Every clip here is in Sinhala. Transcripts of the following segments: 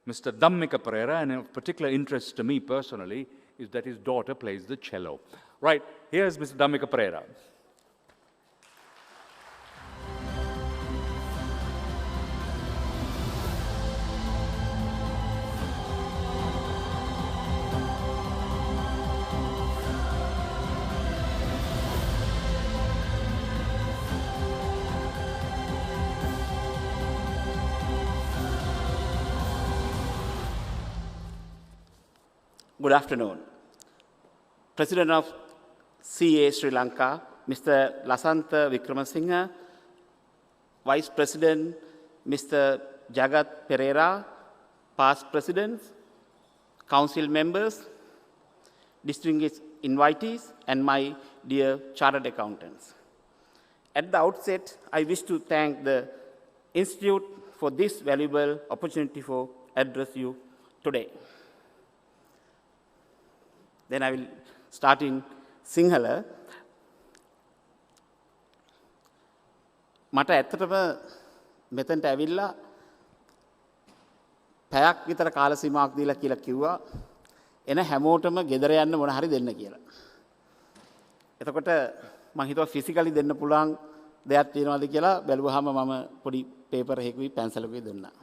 Mr. Dhammika Pereira, and of particular interest to me personally is that his daughter plays the cello. Right, here's Mr. Dhammika Pereira. Good afternoon. President of CA Sri Lanka, Mr. Lasantha Wickramasinghe, Vice President, Mr. Jagat Pereira, past presidents, council members, distinguished invitees, and my dear chartered accountants. At the outset, I wish to thank the Institute for this valuable opportunity for address you today. Then I will start in Sinhala. මට ඇත්තටම මෙතනට ඇවිල්ලා පැයක් විතර කාල සීමාවක් දීලා කියලා කිව්වා එන හැමෝටම ගෙදර යන්න මොන හරි දෙන්න කියලා. එතකොට මම හිතුවා ෆිසිකලි දෙන්න පුළුවන් දෙයක් තියෙනවද කියලා බැලුවාම මම පොඩි පේපර් එකකුයි පැන්සලකුයි දුන්නා.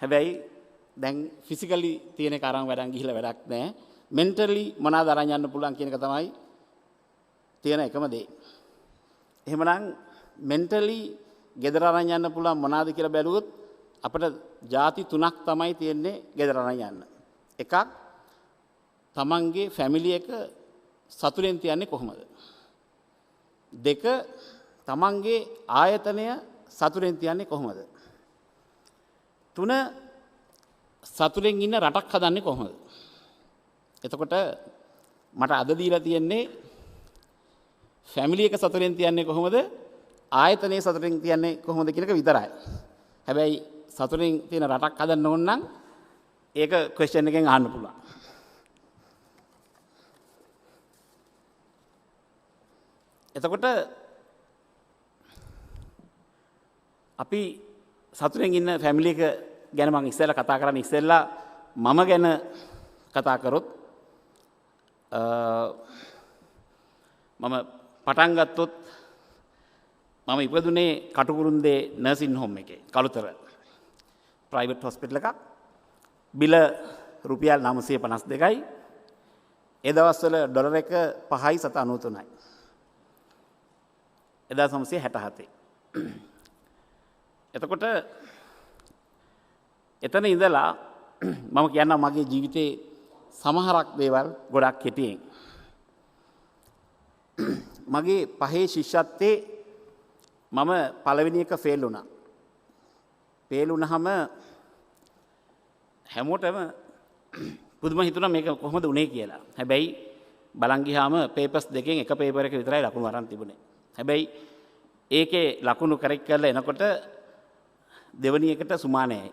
හැබැයි දැන් ෆිසිකලි තියෙන එක අරන් වැඩන් ගිහිල්ලා වැඩක් නැහැ. මෙන්ටලි මොනවාද අරන් යන්න පුළුවන් කියන එක තමයි තියෙන එකම දේ. එහෙමනම් මෙන්ටලි ගෙදර අරන් යන්න පුළුවන් මොනවාද කියලා බැලුවොත් අපිට ಜಾති තුනක් තමයි තියෙන්නේ ගෙදර අරන් යන්න. එකක් තමන්ගේ ෆැමිලි එක සතුටෙන් තියන්නේ කොහොමද? දෙක තමන්ගේ ආයතනය සතුටෙන් තියන්නේ කොහොමද? තුන සතුටෙන් ඉන්න රටක් හදන්නේ කොහොමද? එතකොට මට අද දීලා තියෙන්නේ ෆැමිලි එක සතුටෙන් තියන්නේ කොහොමද? ආයතනයේ සතුටෙන් තියන්නේ කොහොමද කියන එක විතරයි. හැබැයි සතුටෙන් තියෙන රටක් හදන්න ඕන නම් ඒක ක්වෙස්චන් එකෙන් අහන්න පුළුවන්. එතකොට අපි සතුටෙන් ඉන්න ෆැමිලි එක ගැන මම ඉස්සෙල්ලා කතා කරන්නේ ඉස්සෙල්ලා මම ගැන කතා කරොත් මම පටන් ගත්තොත් මම ඉපදුනේ කටුකුරුන්දේ නර්සින් හෝම් එකේ කළුතර ප්‍රයිවට් හොස්පිටල් එකක්. බිල රුපියල් 952යි. ඒ දවස්වල ඩොලර් එක 5.93යි. 1967. එතකොට එතන ඉඳලා මම කියන්නම් මගේ ජීවිතේ සමහරක් දේවල් ගොඩක් කෙටියෙන්. මගේ පහේ ශිෂ්‍යත්වයේ මම පළවෙනි එක ෆේල් වුණා. ෆේල් වුණාම හැමෝටම පුදුම හිතුණා මේක කොහොමද උනේ කියලා. හැබැයි බලන් ගියාම පේපර්ස් දෙකෙන් එක පේපර් එක විතරයි ලකුණු අරන් තිබුණේ. හැබැයි ඒකේ ලකුණු කරෙක්ට් කරලා එනකොට දෙවනි එකට සුමානයයි.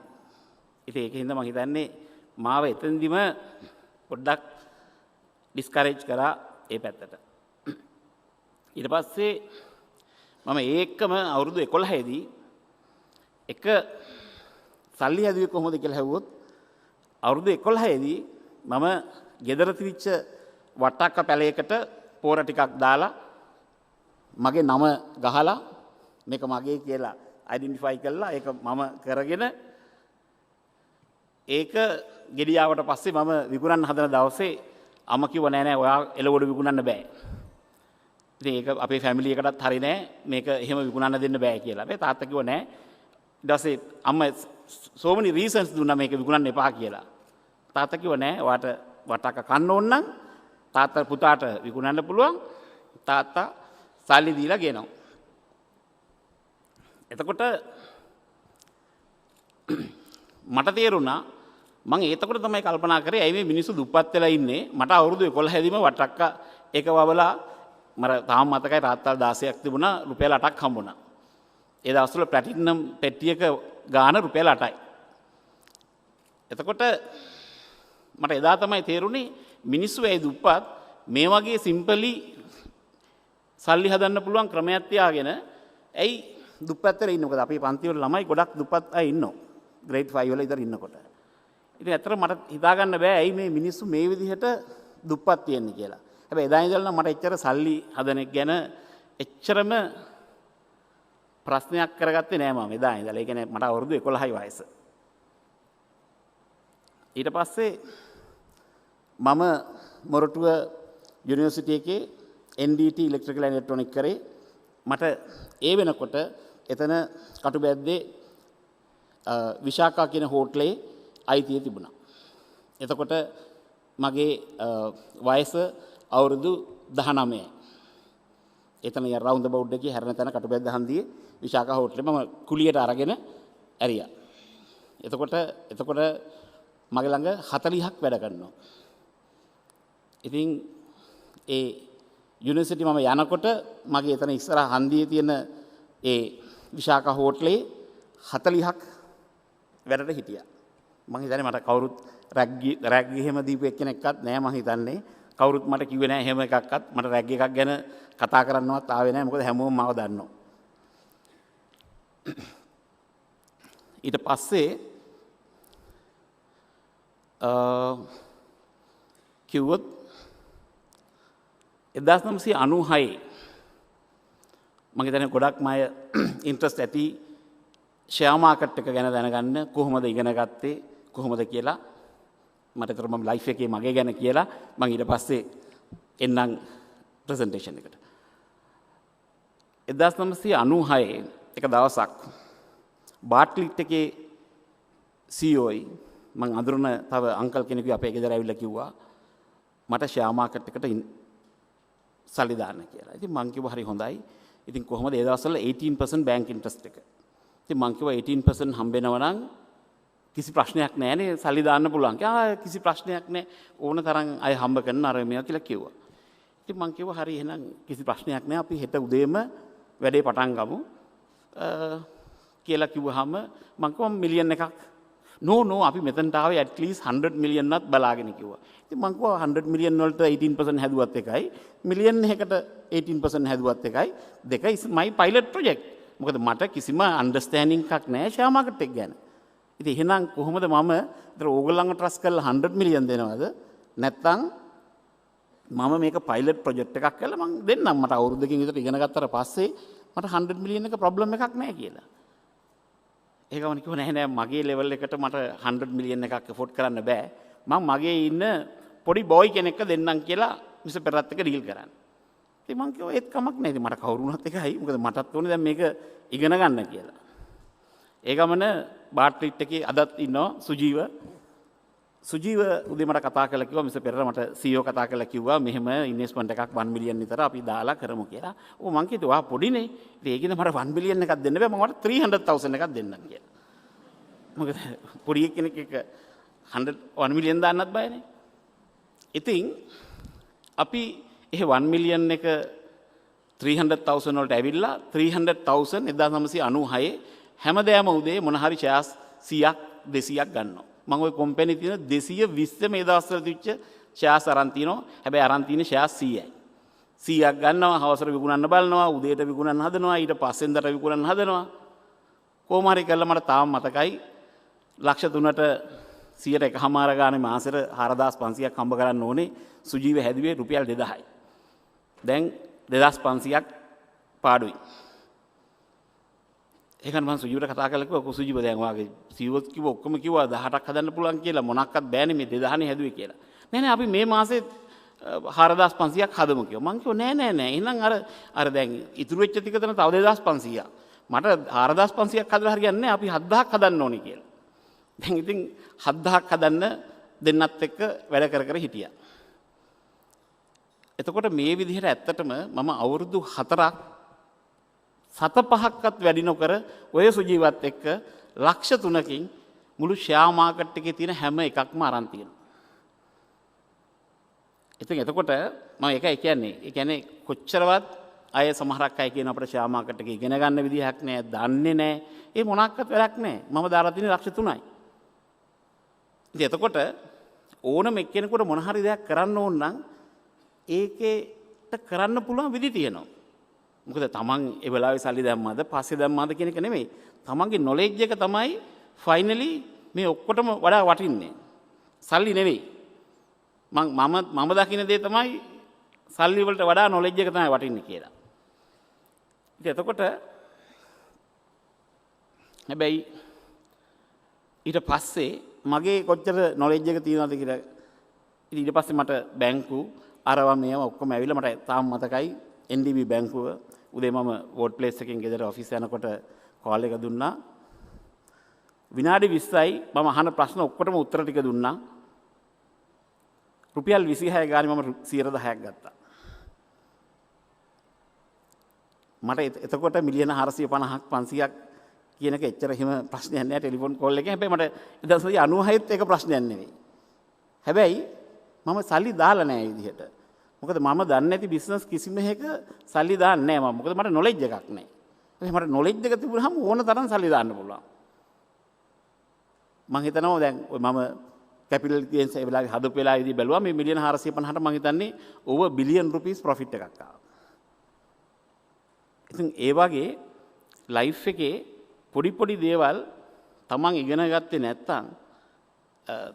ඉතින් ඒකින්ද මම හිතන්නේ මාව එතෙන්දිම පොඩ්ඩක් ඩිස්කරේජ් කරා ඒ පැත්තට. ඊට පස්සේ මම ඒකම අවුරුදු 11 දී එක සල්ලි හැදුවේ කොහොමද කියලා හෙව්වොත් අවුරුදු 11 දී මම ගෙදර තිබිච්ච වට්ටක්ක පැලයකට පෝර ටිකක් දාලා මගේ නම ගහලා මේක මගේ කියලා අයිඩෙන්ටිෆයි කළා. ඒක මම කරගෙන ඒක ගෙඩියාවට පස්සේ මම විකුණන්න හදන දවසේ අම්මා කිව්වා නෑ නෑ ඔයා එළවලු විකුණන්න බෑ. ඉතින් ඒක අපේ ෆැමිලි එකටත් හරි නෑ මේක එහෙම විකුණන්න දෙන්න බෑ කියලා. මේ තාත්තා කිව්වා නෑ. ඊට පස්සේ අම්මා so many reasons දුන්නා මේක විකුණන්න එපා කියලා. තාත්තා කිව්වා නෑ ඔයාට වටාක කන්න ඕන නම් තාත්තා පුතාට විකුණන්න පුළුවන්. තාත්තා සල්ලි දීලා ගෙනවා. එතකොට මට තේරුණා මම එතකොට තමයි කල්පනා කරේ ඇයි මේ මිනිස්සු දුප්පත් වෙලා ඉන්නේ මට අවුරුදු 11 දීම වටක්ක එක වවලා මර තාම මතකයි රාත්තල් 16ක් තිබුණා රුපියල් 8ක් හම්බුණා. ඒ දවස්වල ප්ලැටිනම් පෙට්ටියක ගාන රුපියල් 8යි. එතකොට මට එදා තමයි තේරුණේ මිනිස්සු ඇයි දුප්පත් මේ වගේ සිම්පලි සල්ලි හදන්න පුළුවන් ක්‍රමයක් තියාගෙන ඇයි දුප්පත් වෙලා ඉන්නේ. මොකද අපේ පන්ති වල ළමයි ගොඩක් දුප්පත් අය ඉන්නවා. ග්‍රේඩ් 5 වල ඉඳන් ඉන්නකොට. ඉතින් ඇත්තට මට හිතා ගන්න බෑ ඇයි මේ මිනිස්සු මේ විදිහට දුප්පත් තියෙන්නේ කියලා. හැබැයි එදා ඉඳලා මට එච්චර සල්ලි හදන එක ගැන එච්චරම ප්‍රශ්නයක් කරගත්තේ නෑ මම එදා ඉඳලා. ඒ කියන්නේ මට අවුරුදු 11යි වයස. ඊට පස්සේ මම මොරටුව යුනිවර්සිටි එකේ NDT ඉලෙක්ට්‍රිකල් ඇන්ඩ් ඉලෙක්ට්‍රොනික් කරේ. මට ඒ වෙනකොට එතන කටුබැද්දේ විශාකා කියන හෝටලේ අයිතිය තිබුණා. එතකොට මගේ වයස අවුරුදු 19යි. එතන ය රවුන්ඩ් අබවුට් එකේ හැරෙන තැන කටුබැද්ද හන්දියේ විශාකා හෝටලේ මම කුලියට අරගෙන ඇරියා. එතකොට මගේ ළඟ 40ක් වැඩ කරනවා. ඉතින් ඒ යුනිවර්සිටි මම යනකොට මගේ එතන ඉස්සරහ හන්දියේ තියෙන ඒ විශාකා හෝටලේ 40ක් වැඩට හිටියා. මම හිතන්නේ මට කවුරුත් රැග් එහෙම දීපු එක්කෙනෙක්වත් නෑ මම හිතන්නේ. කවුරුත් මට කිව්වේ නෑ එහෙම එකක්වත්. මට රැග් එකක් ගැන කතා කරන්නවත් ආවේ නෑ. මොකද හැමෝම මාව දන්නවා. ඊට පස්සේ කිව්වොත් 1996 මම හිතන්නේ ගොඩක් අය ඉන්ට්‍රස්ට් ඇති ෂෙයා මාකට් එක ගැන දැනගන්න කොහොමද ඉගෙන ගත්තේ කොහොමද කියලා මට ඒතර මම ලයිෆ් එකේ මගේ ගැන කියලා මම ඊට පස්සේ එන්නම් ප්‍රසන්ටේෂන් එකට 1996 එක දවසක් බාට්ලිට් එකේ CEOයි මම අඳුරන තව අංකල් කෙනෙකුයි අපේ ගෙදර ඇවිල්ලා කිව්වා මට ෂෙයා මාකට් එකට සල්ලි දාන්න කියලා. ඉතින් මං කිව්වා හරි හොඳයි. ඉතින් කොහොමද ඒ දවස්වල 18% බැංක් ඉන්ට්‍රස්ට් එක. ඉතින් මං කිව්වා 18% හම්බෙනවා නම් කිසි ප්‍රශ්නයක් නැහැ නේ සල්ලි දාන්න පුළුවන්. කිසි ප්‍රශ්නයක් නැහැ. ඕන තරම් අය හම්බ කරන අර මේවා කියලා කිව්වා. ඉතින් මං කිව්වා හරි එහෙනම් කිසි ප්‍රශ්නයක් නැහැ. අපි හෙට උදේම වැඩේ පටන් ගමු. කියලා කිව්වහම මං කිව්වා මිලියන් එකක් නෝ අපි මෙතනට ආවේ at least 100 million වත් බලාගෙන කිව්වා. ඉතින් මං කිව්වා 100 million වලට 18% හැදුවත් එකයි මිලියන් එකකට 18% හැදුවත් එකයි දෙක is my pilot project. මොකද මට කිසිම understanding එකක් නැහැ share market එක ගැන. ඉතින් එහෙනම් කොහොමද මම ඒතර ඕගොල්ලන්ව trust කරලා 100 million දෙනවද? නැත්නම් මම මේක pilot project එකක් කරලා මං දෙන්නම් මට අවුරුද්දකින් විතර ඉගෙන ගත්තට පස්සේ මට 100 million එක problem එකක් නැහැ කියලා. ඒකම කිව්ව නෑ මගේ ලෙවල් එකට මට 100 මිලියන් එකක් එෆෝඩ් කරන්න බෑ. මම මගේ ඉන්න පොඩි බොයි කෙනෙක්ව දෙන්නම් කියලා මිස්ටර් පෙරත් එක ඩීල් කරන්න. ඉතින් මං කිව්වා ඒත් කමක් නෑ. ඉතින් මට කවුරු වුණත් එකයි. මොකද මටත් ඕනේ දැන් මේක ඉගෙන ගන්න කියලා. ඒ ගමන බාට්ලිට් එකේ අදත් ඉන්නවා සුජීව උදේ මට කතා කරලා කිව්වා මිස්ටර් පෙරර මට CEO කතා කරලා කිව්වා මෙහෙම ඉන්වෙස්ට්මන්ට් එකක් 1 මිලියන් විතර අපි දාලා කරමු කියලා. ඕ මං කිව්වා පොඩිනේ. ඉතින් ඒකින්ද මට 1 මිලියන් එකක් දෙන්න බෑ. මම මට 300,000 එකක් දෙන්නම් කියලා. මොකද පොඩි කෙනෙක් එක 1 මිලියන් දාන්නත් බයනේ. ඉතින් අපි ඒ 1 මිලියන් එක 300,000 වලට ඇවිල්ලා 300,000 1996 හැමදාම උදේ මොන හරි ෂෙයාර්ස් 100ක් 200ක් ගන්නවා. මම ওই කම්පැනි තියෙන 220 මේ දවස්වල තිබ්ච ෂෙයාර්ස් අරන් තිනවා. හැබැයි අරන් තියෙන ෂෙයාර්ස් 100යි. 100ක් ගන්නවා, හවසට විකුණන්න බලනවා, උදේට විකුණන්න හදනවා, ඊට පස්සෙන්දට විකුණන්න හදනවා. කොහොම හරි කරලා මට තාම මතකයි ලක්ෂ 3ට 100%ක ගානේ මාසෙට 4500ක් හම්බ කරන්න ඕනේ. සුජීව හැදුවේ රුපියල් 2000යි. දැන් 2500ක් පාඩුයි. ඒකන් මම සුජීවට කතා කරලා කිව්වා සුජීව දැන් ඔයාගේ සීවොත් කිව්ව ඔක්කොම කිව්වා 18ක් හදන්න පුළුවන් කියලා මොනක්වත් බෑනේ මේ 2000නේ හැදුවේ කියලා. නෑ අපි මේ මාසේ 4500ක් හදමු කිව්වා. මං කිව්වා නෑ එහෙනම් අර දැන් ඉතුරු වෙච්ච ටික තන තව 2500ක්. මට 4500ක් හදලා හරියන්නේ නෑ අපි 7000ක් හදන්න ඕනේ කියලා. දැන් ඉතින් 7000ක් හදන්න දෙන්නත් එක්ක වැඩ කර හිටියා. එතකොට මේ විදිහට ඇත්තටම මම අවුරුදු 4ක් 7-5ක්වත් වැඩි නොකර ඔය සුජීවත් එක්ක ලක්ෂ 3කින් මුළු ෂෙයා මාකට් එකේ තියෙන හැම එකක්ම අරන් තියෙනවා. ඉතින් එතකොට මම ඒකයි කියන්නේ. ඒ කියන්නේ කොච්චරවත් අය සමහරක් අය කියන අපිට ෂෙයා මාකට් එකේ ඉගෙන ගන්න විදිහක් නෑ, දන්නේ නෑ. ඒ මොනක්වත් වැඩක් නෑ. මම දාලා තියෙන ලක්ෂ 3යි. ඉතින් එතකොට ඕනම එක්කෙනෙකුට මොන හරි දෙයක් කරන්න ඕන නම් ඒකේට කරන්න පුළුවන් විදි තියෙනවා. මොකද තමන් ඒ වෙලාවේ සල්ලි දැම්මද පස්සේ දැම්මද කියන එක නෙමෙයි. තමන්ගේ නොලෙජ් එක තමයි ෆයිනලි මේ ඔක්කොටම වඩා වටින්නේ සල්ලි නෙවෙයි. මම දකින දේ තමයි සල්ලි වලට වඩා නොලෙජ් එක තමයි වටින්නේ කියලා. ඉතින් එතකොට හැබැයි ඊට පස්සේ මගේ කොච්චර නොලෙජ් එක තියෙනවද කියලා ඊට පස්සේ මට බැංකු අරවා මේවා ඔක්කොම ඇවිල්ලා මට තාම මතකයි NDB බැංකුව උදේ මම වෝඩ් ප්ලේස් එකෙන් ගෙදර ඔෆිස් යනකොට කෝල් එක දුන්නා. විනාඩි 20යි මම අහන ප්‍රශ්න ඔක්කොටම උත්තර ටික දුන්නා. රුපියල් 26 ගානේ මම 10%ක් ගත්තා. මට එතකොට මිලියන 450ක් 500ක් කියන එක එච්චර හිම ප්‍රශ්නයක් නෑ ටෙලිෆෝන් කෝල් එකේ. හැබැයි මට 1996ත් ඒක ප්‍රශ්නයක් නෙවෙයි. හැබැයි මම සල්ලි දාලා නෑ ඒ විදිහට. මොකද මම දන්නේ නැති බිස්නස් කිසිම එකක සල්ලි දාන්නේ නෑ මම. මොකද මට නොලෙජ් එකක් නෑ. ඒ මට නොලෙජ් එක තිබුණාම ඕන තරම් සල්ලි දාන්න පුළුවන්. මම හිතනවා දැන් මම කැපිටල් ගේන්ස් ඒ වෙලාවේ හදපු වෙලාවේදී බැලුවා මේ මිලියන 450ට මම හිතන්නේ over බිලියන් රුපීස් ප්‍රොෆිට් එකක් ආවා. ඉතින් ඒ වගේ ලයිෆ් එකේ පොඩි දේවල් තමන් ඉගෙන ගත්තේ නැත්නම්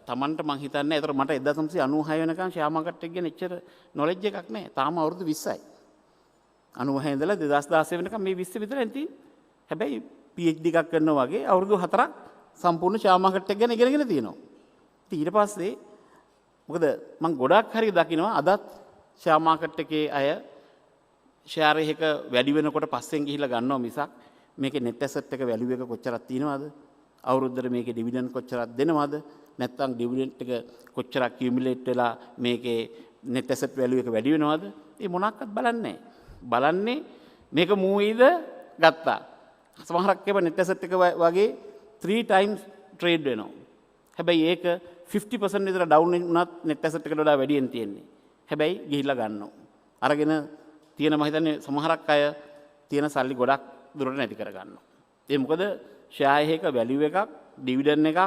තමන්ට මං හිතන්නේ ඒතර මට 1996 වෙනකන් ෂෙයා මාකට් එක ගැන එච්චර නොලෙජ් එකක් නැහැ. තාම අවුරුදු 20යි. 96 ඉඳලා 2016 වෙනකන් මේ 20 විතරයි තියෙන්නේ. හැබැයි PhD එකක් කරනවා වගේ අවුරුදු 4ක් සම්පූර්ණ ෂෙයා මාකට් එක ගැන ඉගෙනගෙන තියෙනවා. ඉතින් ඊට පස්සේ මොකද මං ගොඩක් හරි දකින්නවා අදත් ෂෙයා මාකට් එකේ අය ෂෙයාර් එක වැඩි වෙනකොට පස්සෙන් ගිහිල්ලා ගන්නවා මිසක් මේකේ net asset එක value එක කොච්චරක් තියෙනවද? අවුරුද්දට මේකේ dividend කොච්චරක් දෙනවද? නැත්නම් dividend එක කොච්චරක් accumulate වෙලා මේකේ net asset value එක වැඩි වෙනවද? ඒ මොනක්වත් බලන්නේ නැහැ. බලන්නේ මේක මූවීද ගත්තා. සමහරක් ඒවා net asset එක වගේ 3 times trade වෙනවා. හැබැයි ඒක 50% විතර down වුණත් net asset එකට වඩා වැඩියෙන් තියෙන්නේ. හැබැයි ගිහිල්ලා ගන්නවා. අරගෙන තියෙන මම හිතන්නේ සමහරක් අය තියෙන සල්ලි ගොඩක් දුරට නැති කර ගන්නවා. ඒ මොකද ෂෙයා එකක වැලියු එකක්, ඩිවිඩන්ඩ් එකක්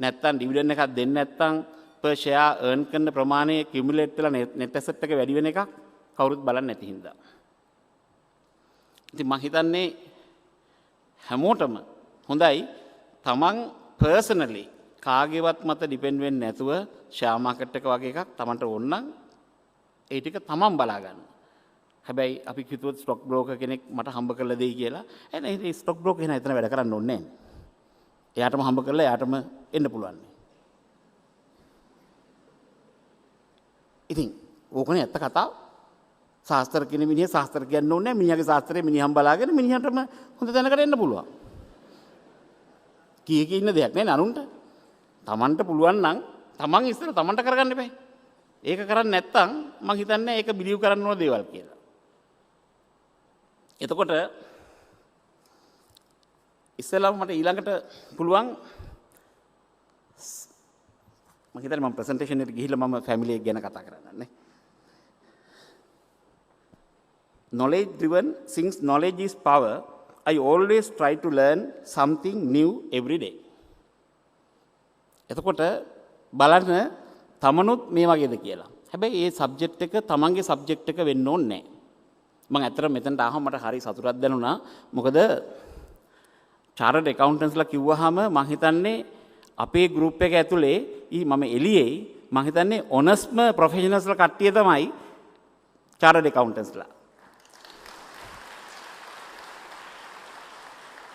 නැත්තම් ඩිවිඩන්ඩ් එකක් දෙන්නේ නැත්තම් per share earn කරන ප්‍රමාණය accumulate වෙලා net asset එක වැඩි වෙන එකක් කවුරුත් බලන්නේ නැති හින්දා. ඉතින් මම හිතන්නේ හැමෝටම හොඳයි තමන් personally කාගේවත් මත depend වෙන්නේ නැතුව share market එක වගේ එකක් තමන්ට ඕන නම් ඒ ටික තමන් බලා ගන්න. හැබැයි අපි කිව්වොත් ස්ටොක් බ්‍රෝකර් කෙනෙක් මට හම්බ කරලා දෙයි කියලා. එහෙනම් ඒ ස්ටොක් බ්‍රෝකර් කෙනා එතන වැඩ කරන්න ඕනේ නැහැ. එයාටම හම්බ කරලා එයාටම එන්න පුළුවන්. ඉතින් ඕකනේ ඇත්ත කතාව. ශාස්ත්‍ර කියන මිනිහ ශාස්ත්‍ර කියන්න ඕනේ නැහැ. මිනිහාගේ ශාස්ත්‍රයේ මිනිහම් බලාගෙන මිනිහටම හොඳ තැනකට එන්න පුළුවන්. කීයක ඉන්න දෙයක් නෑ නරුන්ට. Tamanට පුළුවන් නම් Taman ඉස්සර Tamanට කරගන්න එපා. ඒක කරන්නේ නැත්තම් මම හිතන්නේ ඒක බිලිව් කරන්න ඕන දේවල් කියලා. එතකොට ඉස්සෙල්ලාම මට ඊළඟට පුළුවන් මම හිතන්නේ මම ප්‍රසන්ටේෂන් එකට ගිහිල්ලා මම ෆැමිලි එක ගැන කතා කරන්නේ. Knowledge driven, since knowledge is power, I always try to learn something new every day. එතකොට බලන්න තමනුත් මේ වගේද කියලා. හැබැයි ඒ සබ්ජෙක්ට් එක තමන්ගේ සබ්ජෙක්ට් එක වෙන්න ඕනේ නැහැ. මම ඇත්තට මෙතනට ආවම මට හරි සතුටක් දැනුණා. මොකද chartered accountants කිව්වහම මම හිතන්නේ අපේ group එක ඇතුලේ මම එළියේ මම හිතන්නේ honestම professionals කට්ටිය තමයි chartered accountants ලා.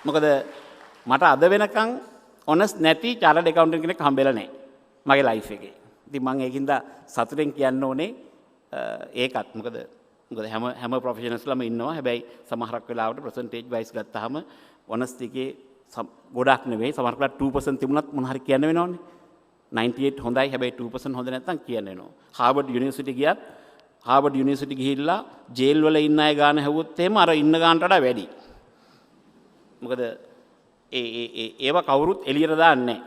මොකද මට අද වෙනකන් honest නැති chartered accountant කෙනෙක් හම්බෙලා නැහැ මගේ life එකේ. ඉතින් මම ඒකින්ද සතුටෙන් කියන්න ඕනේ ඒකත්. මොකද හැම professionals ලාම ඉන්නවා. හැබැයි සමහරක් වෙලාවට percentage wise ගත්තාම honesty එකේ ගොඩක් නෙවෙයි. සමහරක් වෙලාවට 2% තිබුණත් මොන හරි කියන්න වෙනවනේ. 98 හොඳයි. හැබැයි 2% හොඳ නැත්නම් කියන්න වෙනවා. Harvard University ගියත් Harvard University ගිහිල්ලා ජේල් වල ඉන්න අය ගාන හැවුවොත් එහෙම අර ඉන්න ගානට වඩා වැඩි. මොකද ඒවා කවුරුත් එළියට දාන්නේ නැහැ.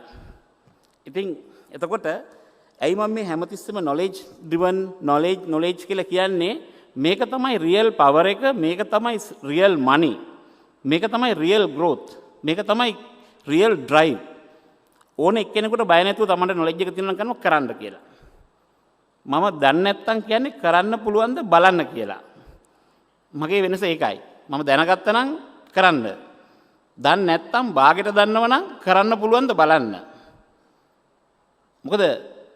ඉතින් එතකොට ඇයි මම මේ හැමතිස්සෙම knowledge driven knowledge කියලා කියන්නේ මේක තමයි real power එක, මේක තමයි real money, මේක තමයි real growth, මේක තමයි real drive. ඕන එක්කෙනෙකුට බය නැතුව තමන්ට knowledge එක තියෙනවා නම් කරන්න කියලා. මම දන්නේ නැත්තම් කියන්නේ කරන්න පුළුවන්ද බලන්න කියලා. මගේ වෙනස ඒකයි. මම දැනගත්තා නම් කරන්න. දන්නේ නැත්තම් බාගෙට දන්නව නම් කරන්න පුළුවන්ද බලන්න. මොකද